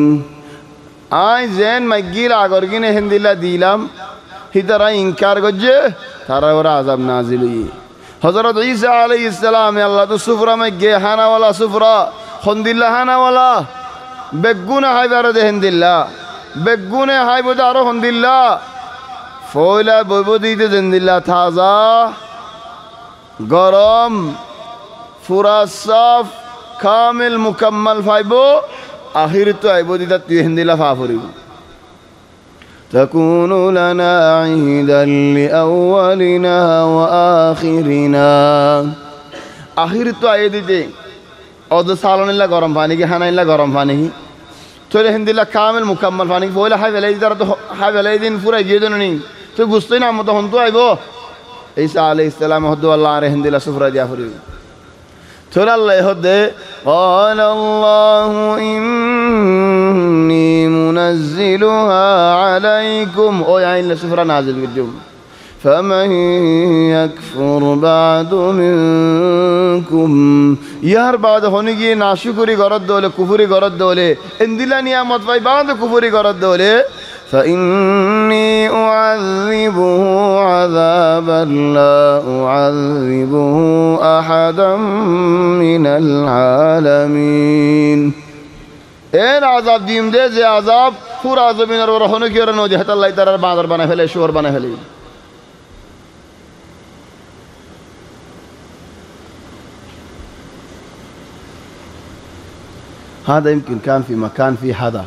আই জেন মাগির আগর কিনে হিন্দিলা দিলাম হিতারা ইনকার গজে তারা ওরা আযাব নাজিল হই হযরত ঈসা আলাইহিস সালাম আল্লাহ তো সুফরা মাগে হানাওয়ালা সুফরা খন্দিল্লা হানাওয়ালা বেগুনা হাইবার দে হিন্দিল্লা বেগুনে হাইবো আরো খন্দিল্লা ফয়লা বৈবদিতে জিন্দিল্লা তাজা গরম পুরা সাফ কামিল মুকাম্মাল ফাইবো আখির তো আইবো দিতা তুই হিন্দিলা ফা ফরিব تكون لنا عيدا لأولنا وآخرنا আখির তো আই দিতে অদ সালনিল্লা গরম পানি কি হানাইল্লা গরম পানি কি তোরে হিন্দিলা কামিল মুকাম্মাল পানি ফয়লা হাই বেলাই তারা তো হাই বেলাই দিন পুরা গিয়ে দেননি তুই বুঝতেই না মতো হন তো আইব ঈসা আলাইহিস সালাম হদ আল্লাহ আর হিন্দিলা সুফরা দিয়া ফরিব তোর আল্লাহ হদে قال الله إني منزلها عليكم ও আইন সুফরা নাজিল করজুম فمن يكفر بعد منكم ইয়ার বাদ হনি গিয়ে নাশুকরি গরদ দলে কুফরি গরদ দলে ইন্দিলা নিয়ামত পাই বাদ কুফরি গরদ দলে فإني أعذبه عذابا لا أعذبه أحدا من العالمين এর আযাব দিম দে যে আযাব পুরা জমিনের উপর হনে কি রনো যে আল্লাহ তাআলা বাঁদর বানায় ফেলে শুয়োর বানায় ফেলে هذا يمكن كان في مكان في حدا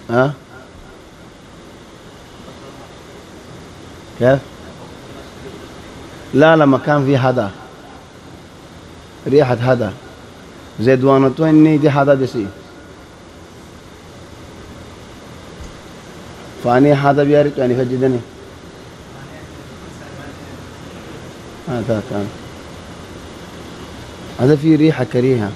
ها كيف لا مكان في حدا ريحة هذا যে দোয়ানো তো নেই যে হাদা বেশি পানি হাদা বিহারি তো ফেজি দেনি هذا في ريحة كريهة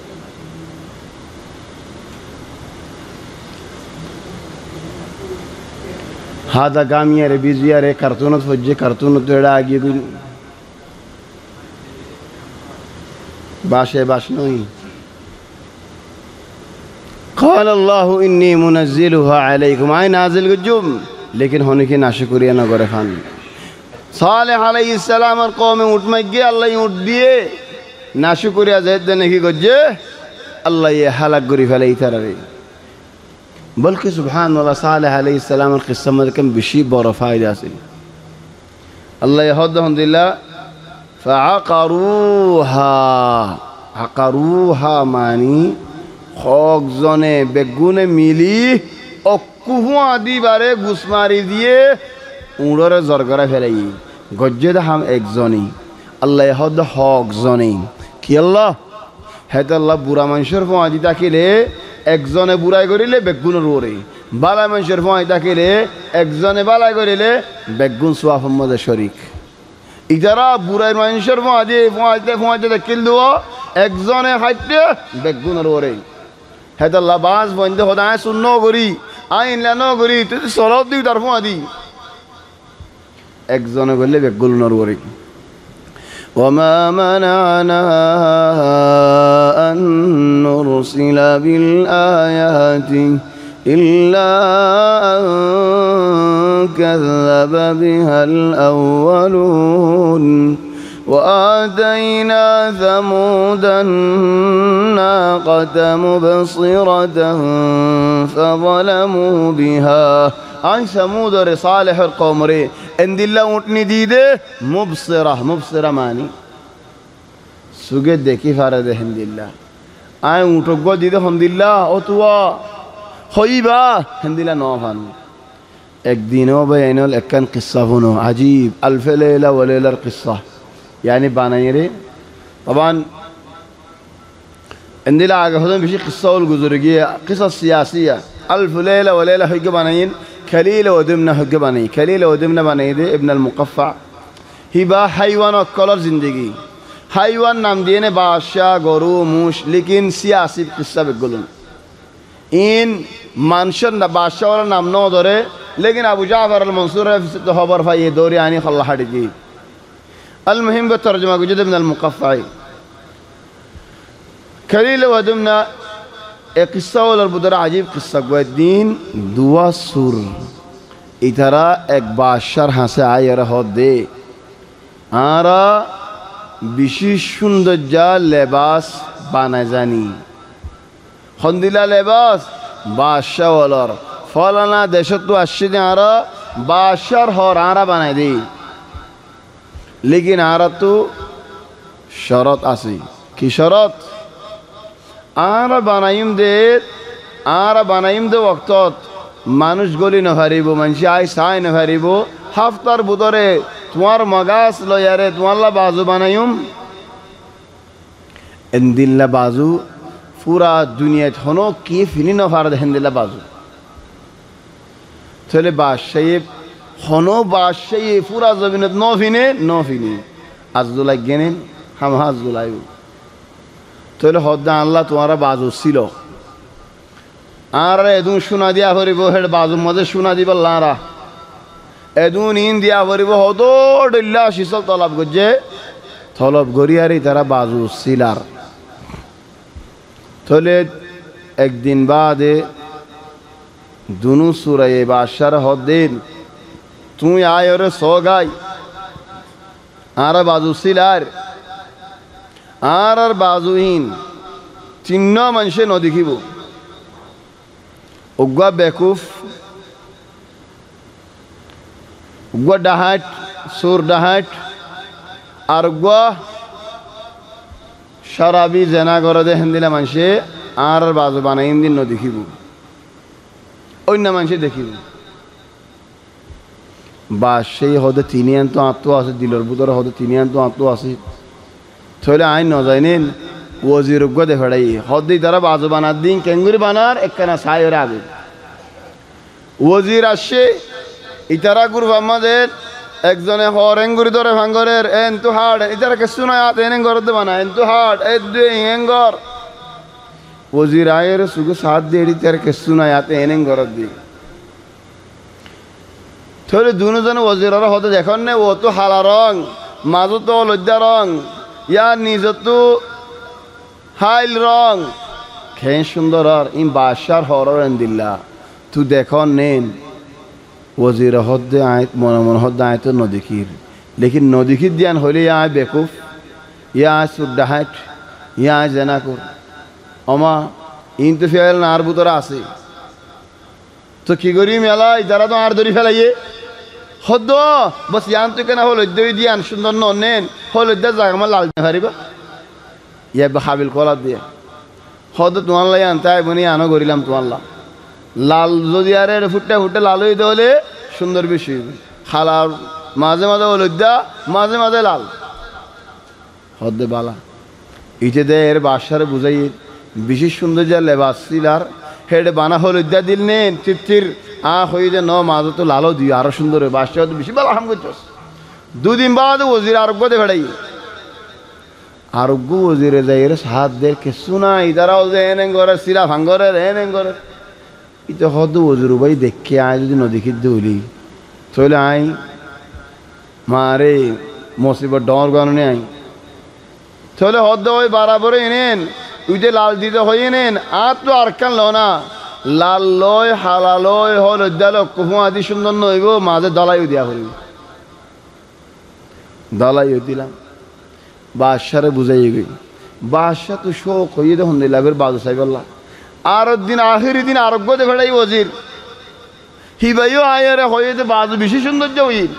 هذا قام يا بيزو يا ري كرتونة فجي كرتونة تيرا اگيدو باشا باشنوي قال الله إني منزلها عليكم أي نازل الجم लेकिन होने की नाशुक्रिया न करे खान सालेह अलैहिस्सलाम और कौम उठ में गए अल्लाह उठ दिए नाशुक्रिया ज़ैद देने की गज्जे अल्लाह ये हलाक गुरी फैले इधर रही बल्कि सुभान अल्लाह सालेह अलैहिस्सलाम और किस्सा में कम बिशी बरफ़ाई जासी अल्लाह ये हद हंदिल्ला फ़अक़रूहा मानी खौक ज़ने बेगुने मिली कुहुआ आदि बारे गुस्मारी दिए उड़ोरे ज़रगरा फैलाई गज्जे दा हम एक ज़नी अल्लाह हद हक ज़नी कि अल्लाह है तो अल्लाह बुरा मंशर फुआदी ताकिले एक ज़ने बुराई करिले बेगुन रोरे बाला मंशर फुआदी ताकिले एक ज़ने बाला करिले बेगुन स्वाफ मद शरीक इधरा बुराई मंशर फुआदी ताकिल दुआ एक ज़ने खाइते बेगुन रोरे है तो अल्लाह बाज बंदे खुदा सुन्नो करी आइन लानो करी तो सलात दी तरफों आदि एक ज़ने गले बेगुल नरवरी वमा मनाना अन नुरसिल बिल आयाति इल्ला अन कज़्ज़ब बिहल अव्वलून وآتينا ثمود الناقة مبصرة فظلموا بها عن ثمود صالح القوم ري ان الله اونٹنی دیدے مبصرة مانی سگے دیکھی فارد ہند اللہ آئے اونٹو گو دیدے ہند اللہ اتوا خیبا ہند اللہ نوفان ایک دینوں بینو الاکن قصہ بنو عجیب الف لیلہ ولیلہ القصہ يعني بانيري طبعا عندنا عقدهم بشي قصة والجزرية قصص سياسية ألف ليلة وليلة حق بانين كليلة ودمنا حق باني كليلة ودمنا بانيدي ابن المقفع هبا حيوان وكلر زندگي حيوان نام دينه بادشاہ گرو موش لیکن سیاسی قصة بيقولون إن منشر بادشاہ ولا نام نو دوره لیکن أبو جعفر المنصور في خبر فاي دوري يعني خلا حديجي المهم بالترجمة وجد من المقفع كليل ودمنا قصة ولا البدر عجيب قصة قوادين دوا سور إترا एक बादशाह হাসে আয়ের হদে আরা বিশেষ সুন্দর যা লেবাস বানায় জানি হন্দিলা লেবাস বাদশাহ ওলার ফলানা দেশত তো আসছে আরা বাদশার হর আরা বানায় দেই लेकिन आरा तो शरत आसी कि शरत आरा बनाइम दे वक्तत मानुष गली नहारिबो मानसि आइ साइ नहारिबो हाफ्तार बुदरे तुम्हार मगास लो यारे तुम्हारा बाजू बनाइम इंदिल्ला बाजू पूरा दुनिया होनो की फिनी नफारद हिंदिल्ला बाजू थले बादशाह हनो बादशाह पूरा ज़मीनत नौ फिने आज़दुलाई गेनेन हम आज़दुलाई तो ले होदा अल्लाह तुम्हारा बाजू सिलो आरे एदून शुना दिया भरी वो हेड बाजू मज़े शुना दी बल्लारा एदून इन दिया भरी वो हो तो डिल्ला शिसल तलब गुज्जे तलब गोरियारी तरह बाजू सिलार तो ले एक दिन बाद दोनों सूरह बादशाह होदेन तू आए और सो गई आरा बाजू सिलार आर बाजूहीन चिन्ह मनुष्य न देखिब उग्वा बेकूफ उग्वा डाहाट सुर डाहाट और उग्वा शराबी जना करे दे हिंदिला मनुष्य आर बाजू बानाइम दिन न देखिब अन्य मनुष्य देखिब बादशाह हदे तीनियान तो आत्तो आसे दिलर बुदर हदे तीनियान तो आत्तो आसे थोले आइन न जाइनेन ওজির গদে ফেড়াই হদ্দি তারা বাজু বানার দিন কেঙ্গুরি বানার একখানা সাইয়ের আগে ওজির আসছে ইতারা গ্রুপ আমাদের একজনে হর এঙ্গুরি ধরে ভাঙ্গরের এন তু হাট ইতারা কিছু নয় আত এনে ঘর দে বানা এন তু হাট এ দুই এঙ্গর ওজির আয়ের সুগু সাথ দিয়ে ইতারা কিছু নয় আত এনে ঘর দি থলে দুজন ওজিরার হতে দেখুন নে ও তো হালা রং মাজু তো লজ্জা রং ইয়া নিজ তো হাইল রং খেয়ে সুন্দর আর ইম বাসার হরর দিল্লা তু দেখুন নেন ওজির হদ্দে আয়ত মনে মনে হদ্দে আয়ত নদীকির লেকিন নদীকির দিয়ান হলে ইয়া আয় বেকুফ ইয়া আয় সুড্ডাহাট ইয়া আয় জেনাকুর অমা ইন তো ফেল না আর বুতরা আছে তো কি করি মেলা ইতারা তো আর ধরি ফেলাইয়ে হদ্দ বস ইয়ান তো কেনা হল দিয়ান সুন্দর নেন হল জাগা লাল হারিবা ইয়া হাবিল কলা দিয়ে হদ তোমার লাই আনতে আয় বনি আনো করিলাম তোমার লাল যদি আরে ফুটে ফুটে লাল হইতে হলে সুন্দর বেশি খালার মাঝে মাঝে হলুদা মাঝে মাঝে লাল হদ্দে বালা ইটে দে এর বাসারে বুঝাই বিশেষ সুন্দর যে লেবাস আর হেডে বানা হলুদা দিল নেন চির হয়ে যে ন মাঝে তো লালও দিও আরো সুন্দর বাসা হতে বেশি বালা হাম করছস দুদিন বাদ ওজির আরোগ্য দে ভেড়াই আরোগ্য ওজিরে যাই এর সাহায্য দের কিছু নাই তারাও যে এনে ঘরে সিরা ভাঙ্গরের এনে ঘরে ইতো হদ ওজুর ভাই দেখে আয় যদি নদী খিদ্দে হইলি চলে আই মারে মুসিবত ডর গানে আই চলে হদ ওই বরাবর এনেন তুই যে লাল দিতে হয়ে নেন আর তো আর কান লো না লাল লয় হালা লয় হল উদ্যালয় কুহু আদি সুন্দর নইব মাঝে দলাইও দিয়া করিব দলাইও দিলাম বাদশারে বুঝাই গই বাদশা তো শোক হইয়ে দেখুন দিলাবের বাদু সাহেবাল্লাহ আর দিন আখেরি দিন আরোগ্য দে ফেড়াই ওজির হিবাইও আয়ারে হয়ে যে বাজু বেশি সৌন্দর্য হইল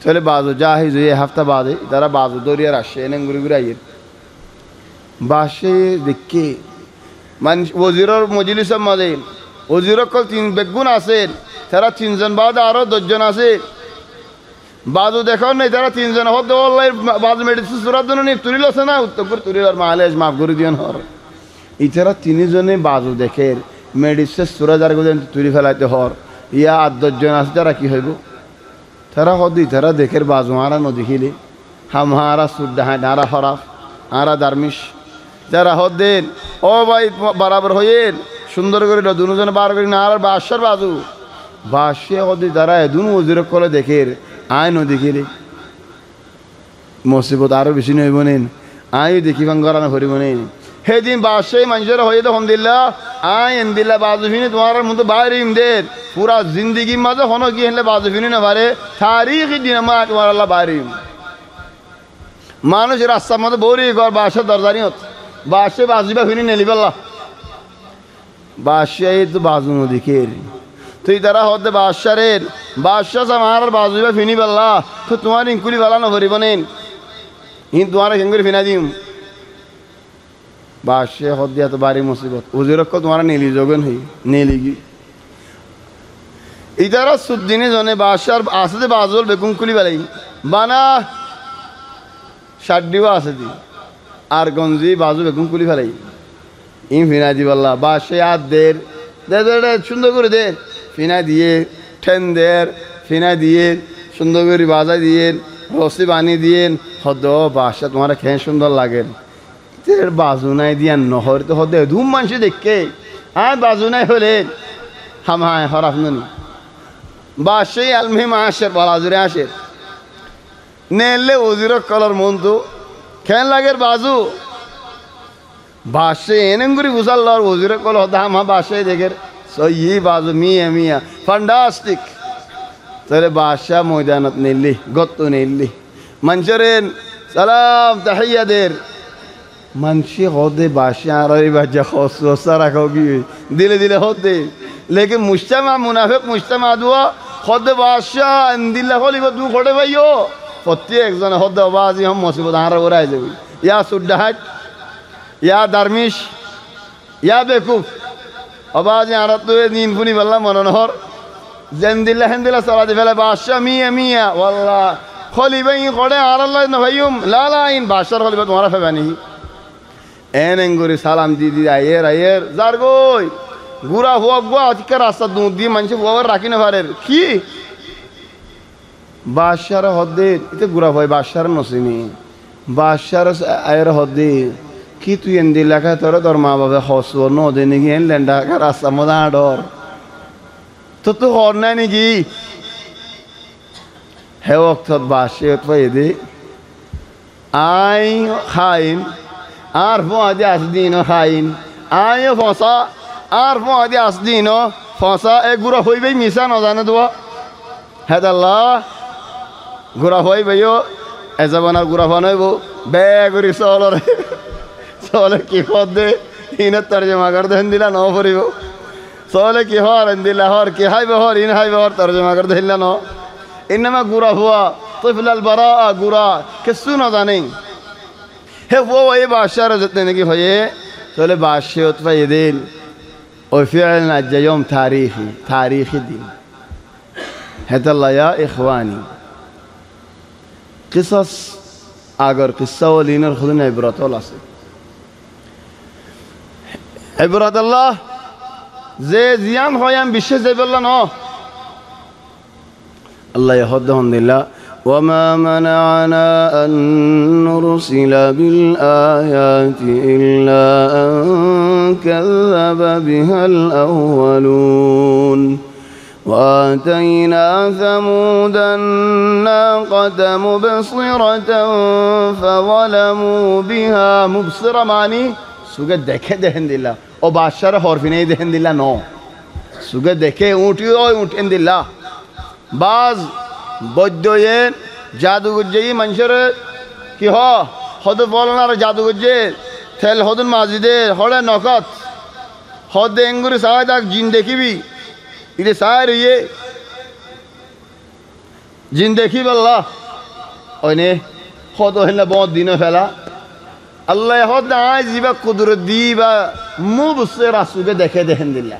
চলে বাজু যা হি যে হাফতা বাদে তারা বাজু দরিয়ার আসে এনে ঘুরে ঘুরে আইয়ের বাসে দেখে মান ওজিরর মজলিসের মাঝে ওজির কল তিন বেগুন আছে তারা তিনজন বাদ আরো 10 জন আছে বাজু দেখো নাই তারা তিনজন হদ বাজু মেডিসিন সুরাত জন্য তুলিল আছে না উত্তর তুলিল আর মালেজ মাফ করে দিয়েন হর ইতারা তিনজনে বাজু দেখে মেডিসিন সুরাজ আর তুলি ফেলাইতে হর ইয়া 8-10 জন আছে তারা কি হইব তারা হদি তারা দেখের বাজু আরা নদী খিলি হামহারা সুড্ডা হাঁ আরা হরাফ আরা দারমিশ যারা হদেন ও ভাই বরাবর হইয়েন সুন্দর করে দুজনে বার করি না আর বাসার বাজু বাসে হদি তারা এদুন ওজির কলে দেখের আয় নদী খিলি মুসিবত আরো বেশি নইব নেন আয় দেখি ভাঙ্গরানো হরিব নেন সেদিন বাসে মানুষের হয়ে তো হন্দিল্লা আয় এন্দিল্লা বাজু ফিনি তোমার মতো বাইরে ইমদের পুরা জিন্দিগির মাঝে হন কি হেনলে বাজু ফিনি না পারে তারিখি দিন মা তোমার আল্লাহ বাইরে মানুষ রাস্তার মধ্যে বৌরি ঘর বাসে দরজারি হত বাসে বাজুবা ফিনি নেলি পাল্লা বাসে তো বাজু নদীকের তুই তারা হতে বাসারের বাদশাহ আমার বাজুবা ফিনি পাল্লা তো তোমার ইঙ্কুলি পালা নভরিব নেন ইন তোমার হেঙ্গুলি ফিনা দিম বাসে হদ দিয়া তো বাড়ি মুসিবত উজিরক্ষ তোমার নেলি যোগন হই নেলিগি ইতারা সুদ্দিনে জনে বাসার আছে যে বাজল বেগুন কুলি বেলাই বানা ষাটডিও আছে দি আর গঞ্জি বাজু বেগুন কুলি ফেলাই ইম ফিনা দি বললা বাসে আর দের দে দে সুন্দর করে দে ফিনা দিয়ে ঠেন দের ফিনা দিয়ে সুন্দর করে বাজা দিয়ে রসি বানিয়ে দিয়ে হদ বাসা তোমার খেয়ে সুন্দর লাগে বাজু নাই দিয়া নহর তো হদে ধুম মানুষ দেখে হ্যাঁ বাজু নাই হলে হাম হ্যাঁ হরাফ নি বাসে আলমিম আসে বালাজুরে আসে নেলে ওজির কলার মন তো খেন লাগে বাজু বাসে এনেঙ্গুরি বুঝাল আর ওজির কল হদা হাম বাসে দেখের সই বাজু মিয়া মিয়া ফান্টাস্টিক তাহলে বাসা ময়দানত নেলি গত নেলি মানুষের সালাম তাহিয়াদের মানসি হদে বাসে আর বাজা খসা রাখাও কি দিলে দিলে হদে লেকিন মুস্তামা মুনাফিক মুস্তামা দুয়া হদে বাসা দিল্লা হলিব দু খড়ে ভাইও প্রত্যেকজন হদে বাজি হম মুসিবত হারা ওরাই যাবি ইয়া সুড্ডাহাট ইয়া দারমিশ ইয়া বেকুফ অবাজি আর তো নিন ফুনি বললাম মনোনহর যেন দিল্লা হেন দিল্লা সালাদি ফেলে বাসা মিয়া মিয়া ওয়াল্লাহ খলিবাই খড়ে আর আল্লাহ ভাইয়ুম লালাইন বাসার খলিবা তোমারা ফেবানি এনঙ্গুরি সালাম দিদি আয়ের আয়ের যার গই গুড়া হুয়াক গো আজকে রাস্তা দুধ দিয়ে মানুষ হুয়ার রাখি না পারে কি বাদশার হদ্দে এতে গুড়া হয় বাদশার নসিনি বাদশার আয়ের হদ্দে কি তুই এনদি লেখা তোর মা বাবা হসব নদে নাকি এন লেন্ডা রাস্তা মজা ডর তো তো হর নাই নাকি হে অক্ত বাসে দে আই খাইন আর ফদি আসদিন খাইন আই ফসা আর ফদি আসদিন ফসা এ গুড়া হইবেই মিশা নজানে দোয়া হেদাল্লাহ গুড়া হইবেও এজাবানার গুড়া ফানইব বে করি চলরে চলে কি পদ দে ইনের তর্জমা করে দেন দিলা ন পড়িব চলে কি হর এন দিলা হর কি হাইবে হর ইন হাইবে হর তর্জমা করে দিলা ন ইনামা গুড়া হুয়া তো ফিলাল বারা গুড়া কিছু না জানি হে ও এই বাদশার যেতে নাকি হয়ে চলে বাদশা উৎপাই দিন ওই ফিল নাজ্জায়ম তারিখি দিন হেতাল্লাহ ইয়া ইখওয়ানি কিসাস আগর কিসা ওলিনের খুদনে ইবরাতল আছে ইবরাত আল্লাহ যে জিয়ান হয় আমি বিশ্বে যাইবল্লা ন আল্লাহ ইহদ্দাহন দিল্লা وما منعنا أن نرسل بالآيات إلا أن كذب بها الأولون وآتينا ثمود الناقة مبصرة فظلموا بها مبصرة معني سوغا دكه دهن دلا او بادشاہ حرفینه دهن دلا نو سوغا دكه اونٹی او اونٹن دلا باز বৈদ্যয়ের জাদুগজ্জে মানুষের কি হদ বলনার জাদুগজ্জে তেল হদুন মাজিদে হলে নকত হদে এঙ্গুরি সাহায্য দাক জিন দেখিবি ইরে সার ইয়ে জিন দেখিব আল্লাহ ওইনে হদ হইলে বহুত দিন ফেলা আল্লাহ হদ আয় জিবা কুদরত দিবা মুবসির আসুকে দেখে দেখেন দিল্লা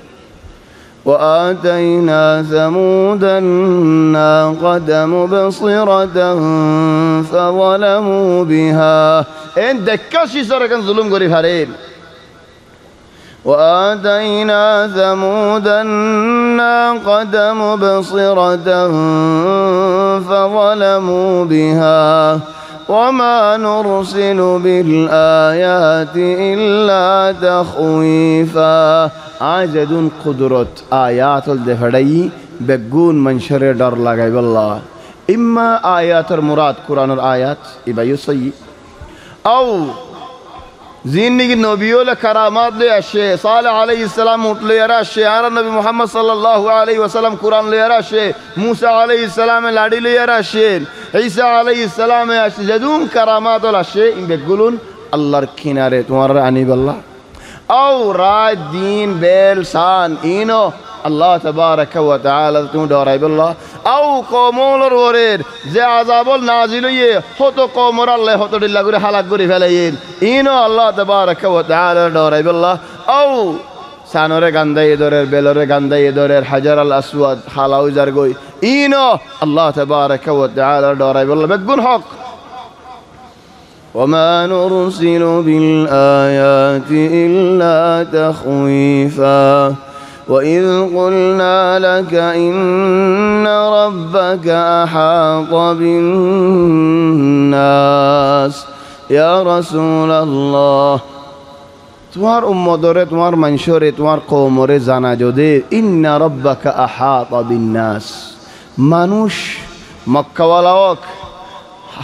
وآتينا ثمود الناقة مبصرة فظلموا بها إن دكاشي سركن ظلم غريب هرين وآتينا ثمود الناقة مبصرة فظلموا بها وما نرسل بالآيات إلا تخويفا আজেদুন কুদরত আয়াতুল দেফাড়াই বেগুন মনশরে ডর লাগাই বল্লাহ ইম্মা আয়াতুর মুরাদ কুরআনুর আয়াত ইবায়ুসাই আও জিন্দিগি নবিয়ুল কারামাত লে আসে সালেহ আলাইহিস সালাম উঠলে আর আসে আর নবী মুহাম্মদ সাল্লাল্লাহু আলাইহি ওয়াসাল্লাম কুরআন লে আর আসে মুসা আলাইহিস সালাম লাড়ি লে আর আসে ঈসা আলাইহিস সালাম আসে জাদুন কারামাতুল আসে ইন বেগুলুন আল্লাহর কিনারে তোমার আনি বল্লাহ أو راد دين بلسان إنه الله تبارك وتعالى تدور بالله أو قومول الوريد زي عذاب النازلية هتو قومر الله هتو لله غري حلق غري فلاين إنه الله تبارك وتعالى دور بالله أو سانورة غنداي دورر بلورة غنداي دورر حجر الأسود حلاو زرغوي إنه الله تبارك وتعالى دور بالله بتقول حق وما نرسل بالآيات إلا تخويفا وإذ قلنا لك إن ربك أحاط بالناس يا رسول الله তোমার উম্মতরে তোমার মানুষরে তোমার কওমরে জানা যদি ইন্না রাব্বাকা আহাতা বিন্নাস মানুষ মক্কাওয়ালাওক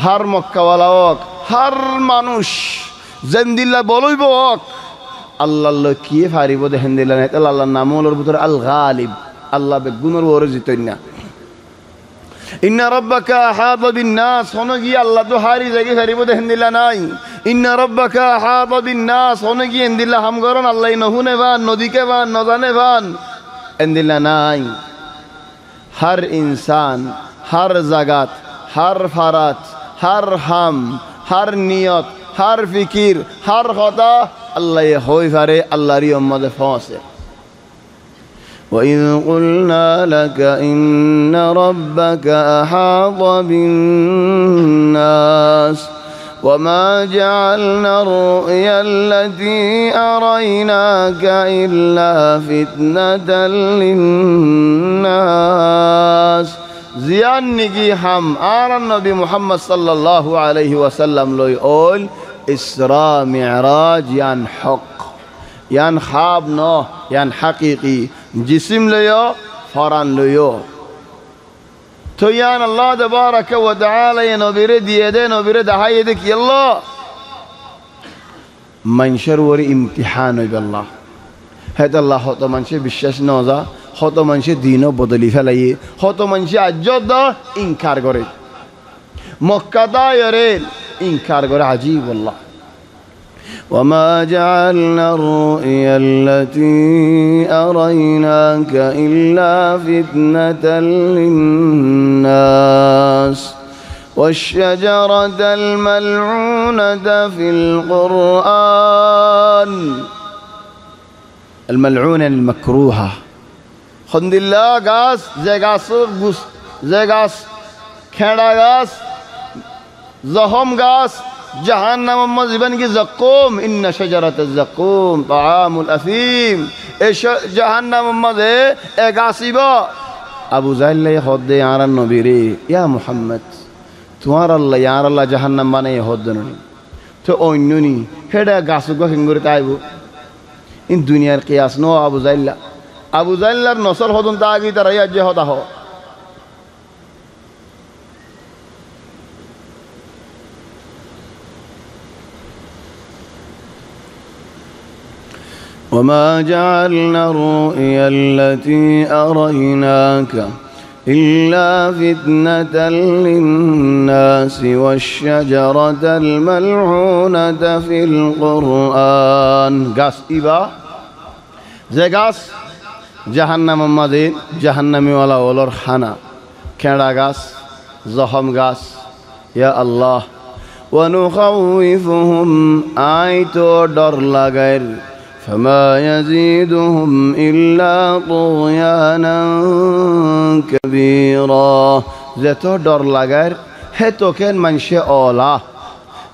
হার মক্কাওয়ালাওক হার মানুষ জেন্দিল্লা বলইব আল্লাহ কি ফারিব দেখেন দিলা না তাহলে আল্লাহর নাম হলোর ভিতরে আল গালিব আল্লাহ বেগুনের ওরে জিতই না ইন্না রাব্বাকা আহাতা বিন্নাস হনো গিয়ে আল্লাহ তো হারি জায়গায় ফারিব দেখেন দিলা নাই ইন্না রাব্বাকা আহাতা বিন্নাস হনো গিয়ে এন্দিল্লা হাম গরন আল্লাহ নহুনে বান নদীকে বান নজানে বান এন্দিল্লা নাই হর ইনসান হর জাগাত হর ফারাত হর হাম হর নিয়ত হর ফিকির হর কথা আল্লাহ হই ফারে আল্লাহরই উম্মতে ফসে وإذ قلنا لك إن ربك أحاط بالناس وما جعلنا الرؤيا التي أريناك إلا فتنة للناس زيان نگی ہم آرن نبی محمد صلی اللہ علیہ وسلم لوی اول اسراء معراج یان حق یان خواب نو یان حقیقی جسم لیو فران لیو تو یان اللہ تبارک و تعالی نبی ردیه ده نبی ردهایی ده که اللہ منشر وری امتحان بالله هذا الله هذا منشه বিশ্বাস نوزا هذا منشه دینو بدلی فلایی هذا منشه عجد انکار করে مکه دا یاره انکار করে عجیب والله وما جعلنا الرؤيا التي أريناك إلا فتنة للناس والشجرة الملعونة في القرآن الملعونة المكروهة خند الله غاس زي غاس کھیڑا غاس زہم غاس جہنم مزبن کی زقوم ان شجرت الزقوم طعام الاثیم جہنم مزے اے غاسبا ابو جہل نے خود دے یار نبی رے یا محمد تمہارا اللہ یار اللہ جہنم بنے خود دنی تو اوننی ہڑا غاسو کو ہنگر تایبو ان دنیا قیاس نو ابو جہل نصر خودن تاگی تریا جے ہوتا ہو وما جعلنا الرؤيا التي أريناك إلا فتنة للناس والشجرة الملعونة في القرآن غاس إبا زي غاس جهنم مدين جهنم ولا ولر خانا كندا غاس زخم غاس يا الله ونخوفهم آيتو در لغير فما يزيدهم إلا طغيانا كبيرا زتو در لغير هتو كن منشه اولا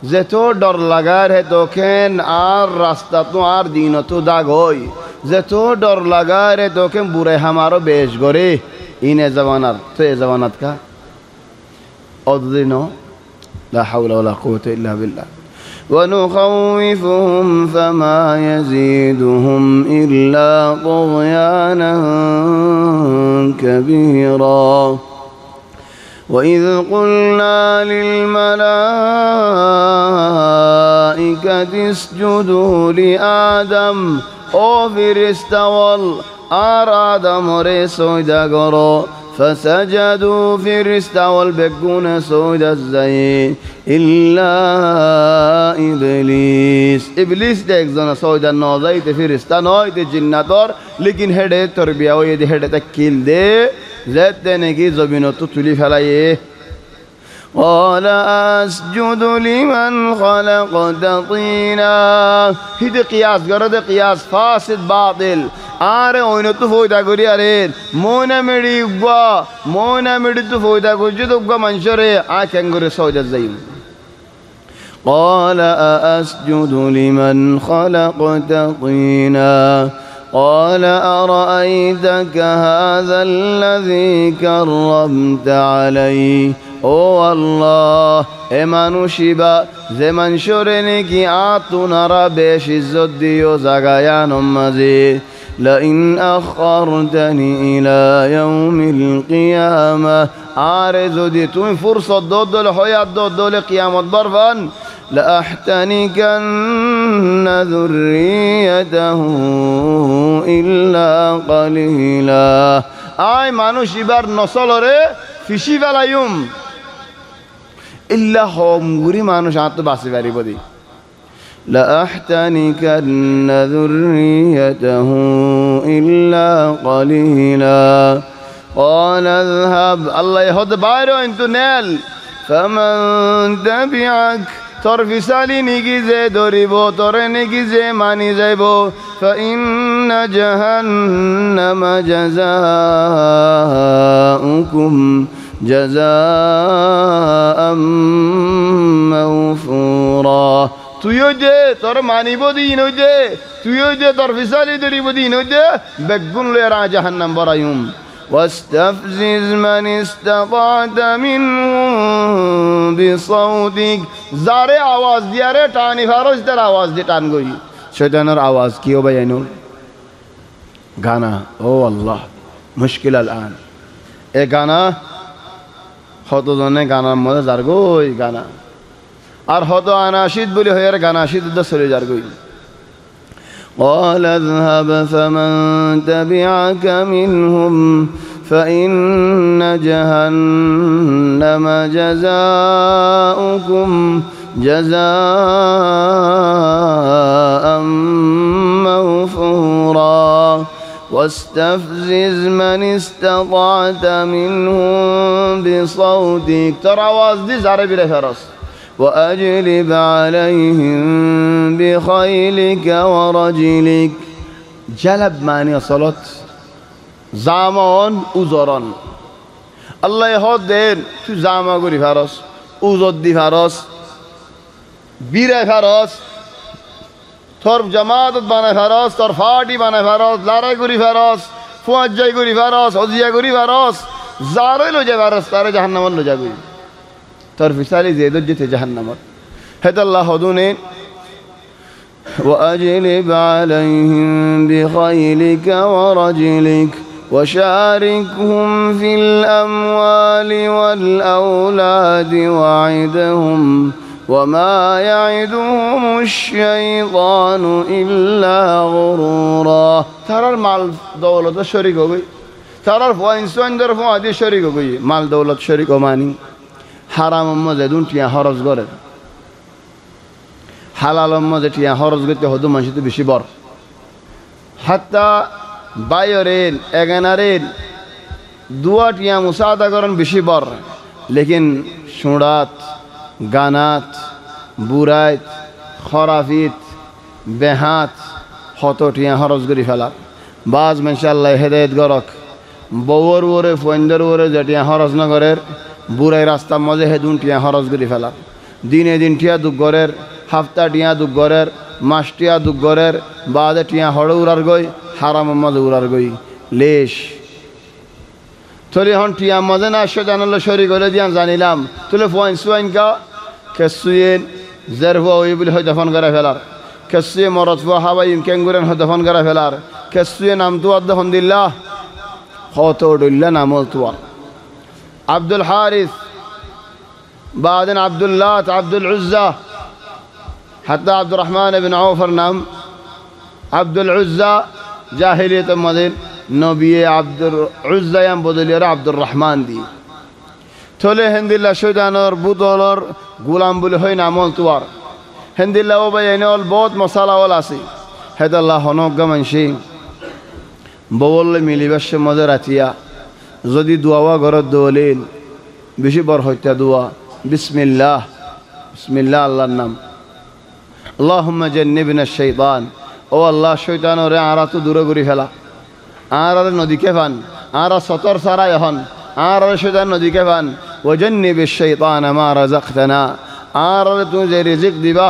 زتو در لغير هتو كن آر راستتو آر دينتو داغوي زتو در لغير هتو كن بوره همارو بیش گوری این زبانات تو زبانات کا اذنو لا حول ولا قوة إلا بالله ونخوفهم فما يزيدهم إلا طغيانا كبيرا وإذ قلنا للملائكة اسجدوا لآدم أو فرستوال آدم رسودا غرو فسجدوا فرستوال بكون سودا الزين إلا إبليس دیکھ زنا سودا نوزائی تے فرشتہ نوئی تے جناتور لیکن ہڑے تربیہ ہوئی دے ہڑے تکیل دے زید دینے کی زبینوں تو تلی پھلائیے قال أسجد لمن خلقت طينا هذا قياس غرض قياس فاسد باطل آره اونو تو فويدا غوري ارين مونا ميدي غوا مونا ميدي تو فويدا غوجو غوا منشوري كانغوري سودا زين قال أسجد لمن خلقت طينا قال أرأيتك هذا الذي كرمت عليه او الله امانو شیبا زمن شورنی کی آتو نرا بیش عزت دیو زگایان مزید لئن أخرتني إلى يوم القيامة عارض دي توين فرصة ضد الحياة ضد القيامة ضربا لأحتنكن ذريته إلا قليلا آي مانوش يبار نصلره فيشي فلا يوم إلا هم غري مانوش عطو باسي باري بدي لأحتنكن ذريته إلا قليلا قال اذهب الله يهد بايرو انتو نيل فمن تبعك طرف سالي نيجي دوريبو طر نيجي ماني زيبو فإن جهنم جزاؤكم جزاء موفورا তুইও যে তোর মানিব দিন ওই যে তুইও যে তোর ফিসালি ধরিব দিন ওই যে বেগুন লয়ে জাহান্নাম বরাইম واستفزز من استطعت منهم بصوتك যারে আওয়াজ দিয়ারে টানি ফারজ তার আওয়াজ দিয়ে টান গই শয়তানের আওয়াজ কি ও বাইনুল গানা ও আল্লাহ মুশকিল আন এ গানা কতজনে গানার মধ্যে যার গই গানা আর হত আনাশিদ বলি হয়ে গানা আশিদ চলে যার গই قال اذهب فمن تبعك منهم فإن جهنم جزاؤكم جزاء موفورا واستفزز من استطعت منهم بصوتك ترى आवाज दी जारे बिरे फरस وأجلب عليهم بخيلك ورجلك جلب معنی صلات জামন উজরন আল্লাহ হদ দেন তুই জামা করি ফারস উজর দি ফারস বীরে ফারস তোর জামাত বানায় ফারস তোর ফাটি বানায় ফারস লড়াই করি ফারস ফুয়াজ্জাই করি ফারস অজিয়া করি ফারস যারে লো যায় ফারস তারে জাহান্নামত লো যাবি তোর ফিসালি জেদত যেতে জাহান্নামত হেত আল্লাহ হদুনে وأجلب عليهم بخيلك ورجلك وشاركهم في الأموال والأولاد وعدهم وما يعدهم الشيطان إلا غرورا ترى المال دولة الشريك وغي ترى الفوائنسوان در فوائد الشريك وغي مال دولة الشريك وماني حرام مزدون تيا حرز غرر حلال مزدون حرز غرر هدو منشط بشي بار حتى بايرين اغنارين দুয়া টিয়া মুসাদা করেন বেশি বর লেকিন সুরাত গানাত বুরাইত খরাফিত বেহাত হত টিয়া হরজ করি ফেলা বাজ মাশাআল্লাহ হেদায়েত গরক বউর ওরে ফন্দর ওরে যেটিয়া হরজ নগরের বুরাই রাস্তা মজে হেদুন টিয়া হরজ করি ফেলা দিনে দিন টিয়া দুগরের হাফতা টিয়া দুগরের মাস টিয়া দুগরের বাদে টিয়া হড় উড়ার গই হারাম মজে উড়ার গই লেশ তোলে হন টিয়া মজে না শয়তানুল্ল শরীক হলে দিয়ান জানিলাম তোলে ফোয়াইন সুয়াইন কা কেসুয়েন জেরফা ওই বলে হয় দফন করে ফেলার কেসুয়ে মরত ফুয়া হাবাইম কেঙ্গুরেন হয় দফন করে ফেলার কেসুয়ে নাম তুয়ার দফন দিল্লা হত ডুল্লা নামল তুয়ার আব্দুল হারিস بعدين عبد اللات عبد العزى حتى عبد الرحمن بن عوف নাম عبد العزى জাহিলিয়ত মদিন নবী আব্দুল উজ্জায়াম বদলিয়ার আব্দুর রহমান দি তোলে হেন্দিল্লা শয়তানর বুতলর গোলাম বলে হয় নামল তুয়ার হেন্দিল্লা ও ভাই এনেল বহুত মশালাওয়াল আছে হেদাল্লাহ হনজ্ঞা মানসি ববল্লে মিলিবাসে মজা রাতিয়া যদি দোয়াওয়া ঘরত দোলেন বেশি বর হত্যা দোয়া বিসমিল্লাহ বিসমিল্লাহ আল্লাহর নাম আল্লাহুম্মা জান্নিবনা শাইতান ও আল্লাহ শয়তানরে আরা তো দূরে করি ফেলা আর নদীকে ফান আর সতর সারা এখন আর শয়তান নদীকে ফান ওয়াজান্নিবিশ শাইতান মা রাযাকতানা আর তুই যে রিজিক দিবা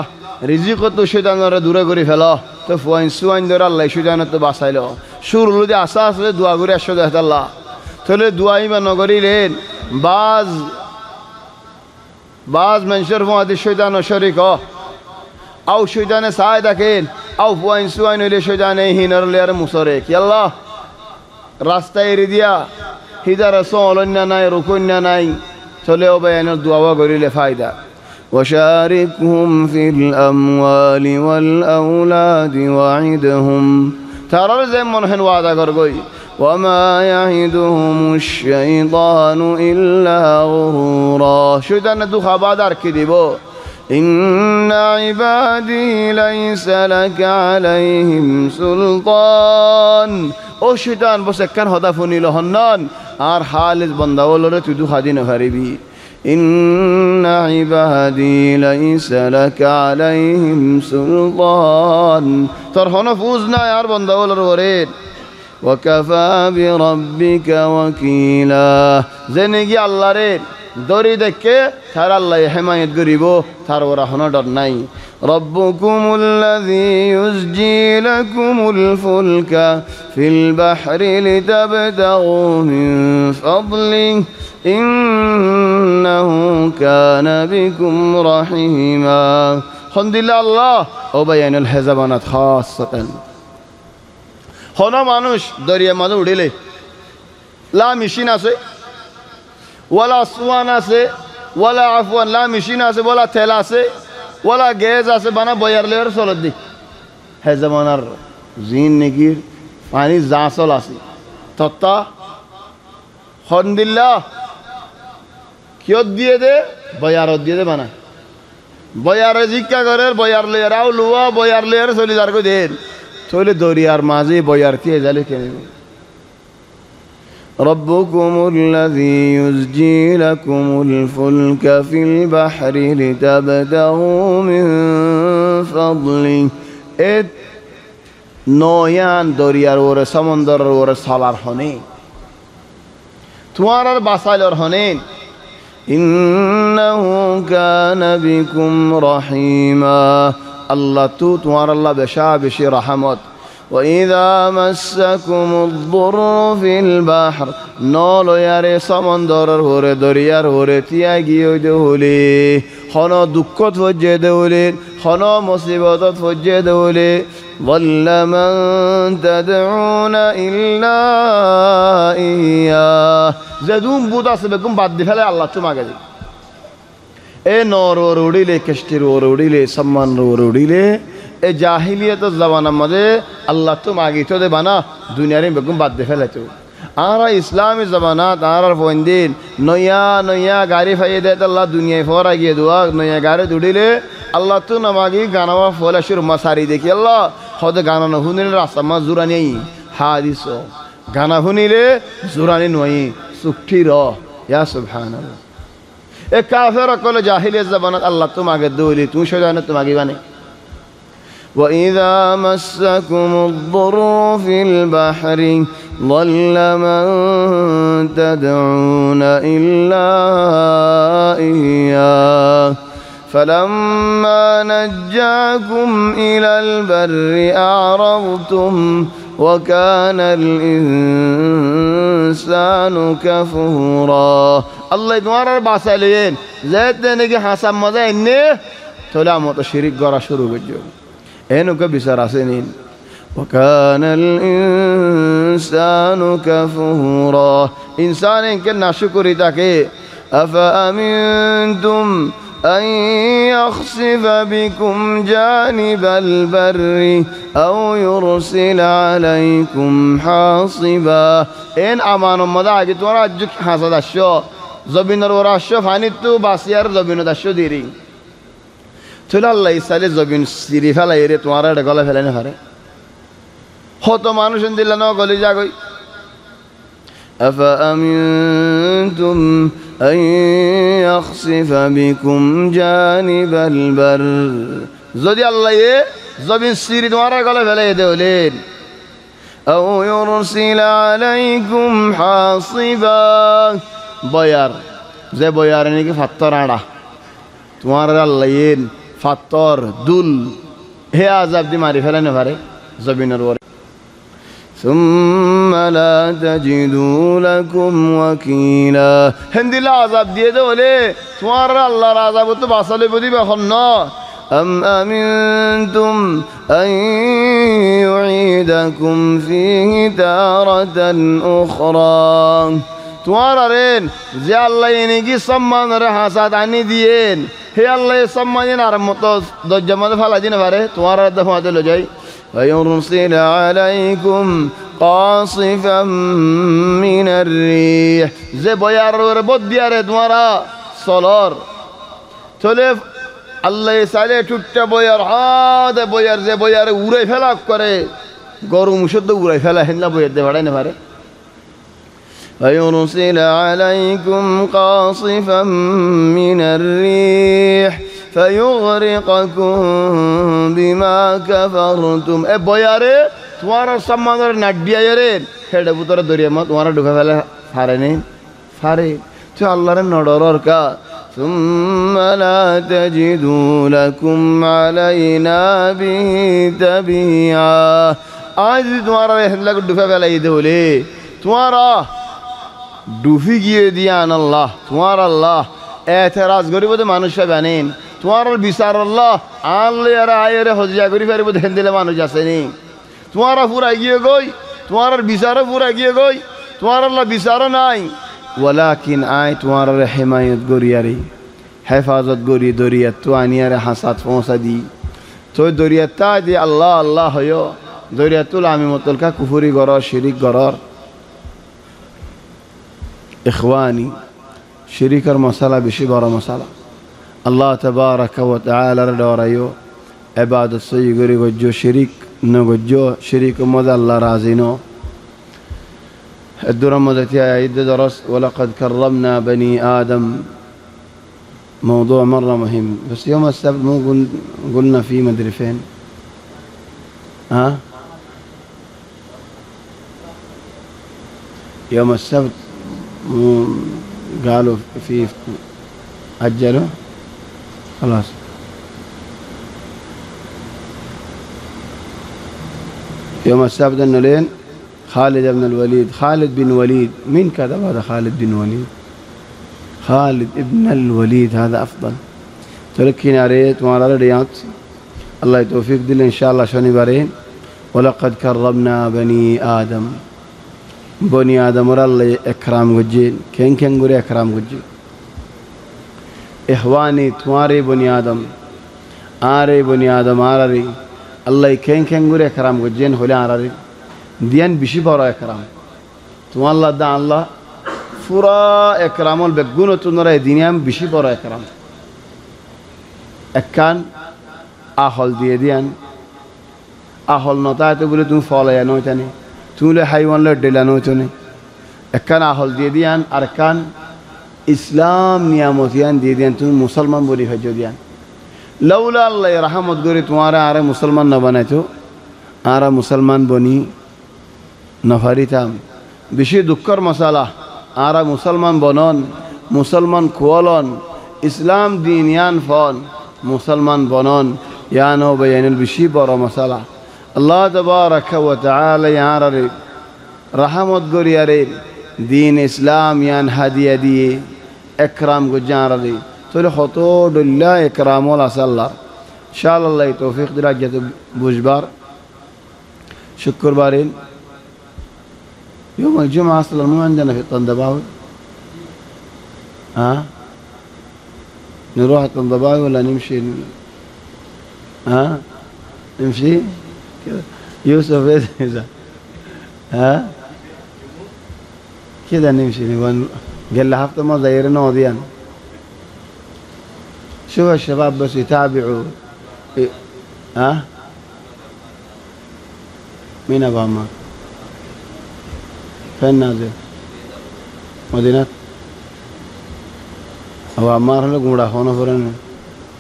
রিজিক তো শয়তানরে দূরে করি ফেলা তো ফুয়াইন সুয়াইন ধরে আল্লাহ শয়তান তো বাঁচাইলো সুর লুদি আশা আসলে দোয়া করে আসো আল্লাহ তাহলে দোয়াই বা নগরিলেন বাজ বাজ মানুষের ফুয়াদি শয়তান শরীক আও শয়তানে সায় দেখেন আও ফুয়াইন সুয়াইন হইলে শয়তানে হিনরলে আর মুসরে কি আল্লাহ রাস্তায় এড়ে দিয়া হিদার অলন্যা নাই রুকন্যা নাই চলেও বেআইনের দোয়া করিলে ফায়দা وشاركهم في الأموال والأولاد وعدهم ترى زمن هن وعدا করগই وما يعدهم الشيطان إلا غرورا শয়তান দুখা বাদার কি দিব إن عبادي ليس لك عليهم سلطان ও শয়তান বসে কান হদা ফনিল হন্নান আর হালিস বান্দাওলরে তুই দুখা দিন হারিবি إن عبادي ليس لك عليهم سلطان তোর হন ফুজ না আর বান্দাওলর ওরে وكفى بربك وكيلا زنگی الله রে দরি দেখে তার আল্লাহ হিমায়ত করিব তার ওরা হন ডর নাই ربكم الذي يزجي لكم الفلك في البحر لتبتغوا من فضله إنه كان بكم رحيما الحمد لله الله وبيان الحزبانات خاصة هنا মানুষ দরিয়া মাঝে উড়িলে লা মেশিন আছে ওয়ালা সুয়ান আছে ওয়ালা আফওয়ান লা মেশিন আছে ওয়ালা তেল আছে ওয়ালা গ্যাস আছে বানা বয়ার লেয়ার চলত দি হে জামানার জিন নেকি পানি যা চল আছে তত্তা হন্দিল্লা কিয়ত দিয়ে দে বয়ারত দিয়ে দে বানা বয়ারে জিজ্ঞা করে বয়ার লেয়ার আও লুয়া বয়ার লেয়ার চলি যার কই দেন চলে দরিয়ার মাঝে বয়ার কে জালে কেন ربكم الذي يزجي لكم الفلك في البحر لتبتغوا من فضله নয়ান দরিয়ার ওরে সমুদ্রের ওরে সালার হনে তোমার বাসাইলর হনে ইন্নাহু কানা বিকুম রহিমা আল্লাহ তোমার আল্লাহ বেশি রহমত وإذا مسكم الضر في البحر نولو ياري سمندر هوري دريار هوري تياغي دولي خنا دكت وجه دولي خنا مصيبات وجه دولي ظل من تدعون إلا إياه زدون بودا سبكم بعد فلا الله تماغي এ নর উড়িলে কষ্টের উড়িলে সম্মান উড়িলে এ জাহিলিয়ত জমানার মধ্যে আল্লাহ তো মাগিত দে বানা দুনিয়ারে বেগম বাদ দে ফেলাইতো আর ইসলামী জমানাত আর ফন্দিন নয়া গাড়ি ফাইয়ে দে আল্লাহ দুনিয়ায় ফরা গিয়ে দোয়া নয়া গাড়ি দুড়িলে আল্লাহ তো নামাগি গানাওয়া ফলা শুরু মাসারি দেখি আল্লাহ হদে গানা নুনিলে রাস্তা মা জুরানি হাদিস গানা শুনিলে জুরানি নই সুখী র ইয়া সুবহানাল্লাহ এ কাফের কলে জাহিলিয়ত জমানাত আল্লাহ তো মাগে দৌলি তুই সজানে তো মাগি বানে وإذا مسكم الضر في البحر ضل من تدعون إلا إياه فلما نجاكم إلى البر أعرضتم وكان الإنسان كفورا الله يدوار باسلين زيت نجي حسب ماذا إنه تلا متشرك قرا شروع بجو إنك بسراسين وكان الإنسان كفورا إنسان إنك نشكر تاكي أفأمنتم أن يخسف بكم جانب البر أو يرسل عليكم حاصبا إن أمان ماذا أجد ورا أجك حاسد الشو زبينر ورا الشو فانيتو باسيار زبينو دشو ديري تلا الله يسالي زبين سيري فلا يري توارا دغلا فلانه هره হত মানুষ দিল না গলি যাগই أفأمنتم أن يخسف بكم جانب البر যদি আল্লাহ জমিন সিরি তোমার গলে ফেলে দেওলেন أو يرسل عليكم حاصبا বয়ার যে বয়ার নাকি ফাত্তর আড়া তোমার আল্লাহ ফাত্তর দুল হে আযাব দি মারি ফেলে না পারে জমিনের ওরে ثم لا تجدوا لكم وكيلا هندلا عذاب দিয়ে দেওলে তোমার আল্লাহর আযাব তো বাঁচালে বুঝি এখন না أم أمنتم أن يعيدكم فيه تارة أخرى তোমার যে আল্লাহ এনেকি সম্মানের হাসাত আনি দিয়েন হে আল্লাহ সম্মানের আর মতো দরজা মধ্যে ফালা দিনে পারে তোমার দফা দিল যাই ويرسل عليكم قاصفا من الريح যে বয়ার বদিয়ারে তোমারা সলর চলে আল্লাহ সালে টুটটা বয়ার হাদে বয়ার যে বয়ারে উড়াই ফেলা করে গরম শুদ্ধ উড়াই ফেলা হেনলা বয়ার দে ভাড়াই না পারে ويرسل عليكم قاصفا من الريح فيغرقكم بما كفرتم এ বয়ারে তোমার সম্মানের নাডিয়া রে হেডে বুতরে দরিয়া মত তোমার ঢুকে ফেলে ফারে নেই ফারে তো আল্লাহর নডরর কা সুম্মা লা তাজিদু লাকুম আলাইনা বিহি তাবিয়া আজ তোমার হেল্লা ঢুকে ফেলাই দে বলে তোমার ডুফি গিয়ে দিয়ান আল্লাহ তোমার আল্লাহ এতেরাজ করিব তো মানুষ বানেন তোমার বিচার আল্লাহ আনলে আর আয়ের হজিয়া করি ফেরিব ধ্যান দিলে মানুষ আসেনি তোমার পুরা গিয়ে গই তোমার বিচারও পুরা গিয়ে গই তোমার আল্লাহ বিচারও নাই ওয়ালাকিন আয় তোমার হেমায়ত গরিয়ারি হেফাজত গরি দরিয়া তো আনিয়ারে হাসাত পৌঁছা দি তো দরিয়াটা যে আল্লাহ আল্লাহ হয় দরিয়াতুল আমি মতলকা কুফুরি গরর শিরিক গরর ইখওয়ানি শিরিকের মশালা বেশি বড় মশালা আল্লাহ তাবারাকা ওয়া তাআলার ডরাইও ইবাদত সই গরি গজ্জো শিরিক ন গজ্জো শিরিক মদ আল্লাহ রাজি নো الدرة مدتي عيد درس ولقد كرمنا بني آدم موضوع مرة مهم بس يوم السبت مو قلنا فيه مدري فين ها يوم السبت قالوا في أجلوا خلاص يوم السبت انه لين خالد بن الوليد خالد بن وليد مين كذب هذا خالد بن وليد خالد ابن الوليد هذا أفضل تركين ريت وعلى رياض الله يتوفيق دل إن شاء الله شوني بارين ولقد كرمنا بني آدم بني آدم ور الله إكرام وجين كين غوري إكرام وجين إخواني تماري بني آدم آري بني آدم آري الله كين غوري إكرام وجين هولي آري দিয়ান বেশি বড় একরাম তোমার আল্লাহ দা আল্লাহ পুরা একরামল বেগুন তোমরা দিনিয়াম বেশি বড় একরাম একখান আহল দিয়ে দিয়ান আহল নতাতে বলে তুমি ফলাইয়া নইতানি তুমি হাইওয়ান ডেলা নইতনি একখান আহল দিয়ে দিয়ান আর কান ইসলাম নিয়ামতিয়ান দিয়ে দিয়ান তুমি মুসলমান বলি হজ দিয়ান লৌলা আল্লাহ রহমত করি তোমার আরে মুসলমান না বানাইতো আরা মুসলমান বনি নফারিতাম বেশি দুঃখর মশালা আরা মুসলমান বনন মুসলমান খোয়ালন ইসলাম দিন ইয়ান ফন মুসলমান বনন ইয়ানো বেয়ানুল বেশি বড় মশালা আল্লাহ তাবারাকা ওয়া তাআলা ইয়ারে রহমত গরিয়ারে দিন ইসলাম ইয়ান হাদিয়া দিয়ে একরাম গুজারে তোলে কত ডল্লা একরামল আসাল্লাহ ইনশাআল্লাহ তৌফিক দিরা যেত বুঝবার শুক্রবারের يوم الجمعة أصلا مو عندنا في طنطباوي ها نروح طنطباوي ولا نمشي ها نمشي كذا يوسف إذا ها كذا نمشي قال له هفته ما زيرنا وضيان شو الشباب بس يتابعوا ها مين أبو عمار فين نازل مدينة أبو عمار هلا قمرا خونا فرن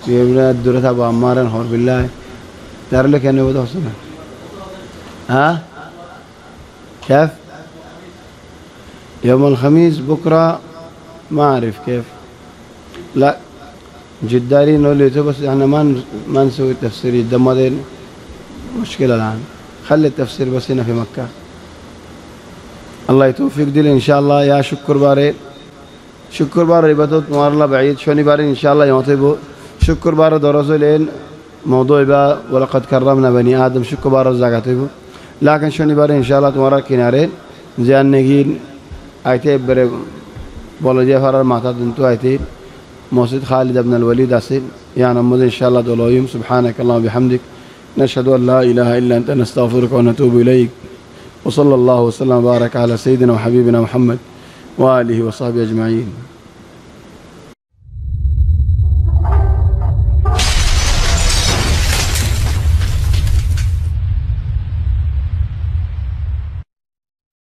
يبغى الدرة أبو عمار نهار بالله دار لك أنا وده حسنا ها كيف يوم الخميس بكرة ما أعرف كيف لا جداري نوليته بس احنا ما نسوي تفسير الدمادين مشكلة الآن خلي التفسير بس هنا في مكة الله يتوفيق دل إن شاء الله يا شكر بار عبادت مار الله بعيد شوني بار إن شاء الله يعطيبه شكر بار دراسة لين موضوع با ولقد كرمنا بني آدم شكر بار زعاتيبه لكن شوني بار إن شاء الله تمارا كنارين زين نجين آيته بره بولجي فرار ماتا دنتو آيته مسجد خالد بن الوليد أسيل يعني نمضي إن شاء الله دلويم سبحانك اللهم وبحمدك نشهد أن لا إله إلا أنت نستغفرك ونتوب إليك وصلى الله وسلم وبارك على سيدنا وحبيبنا محمد وآله وصحبه أجمعين.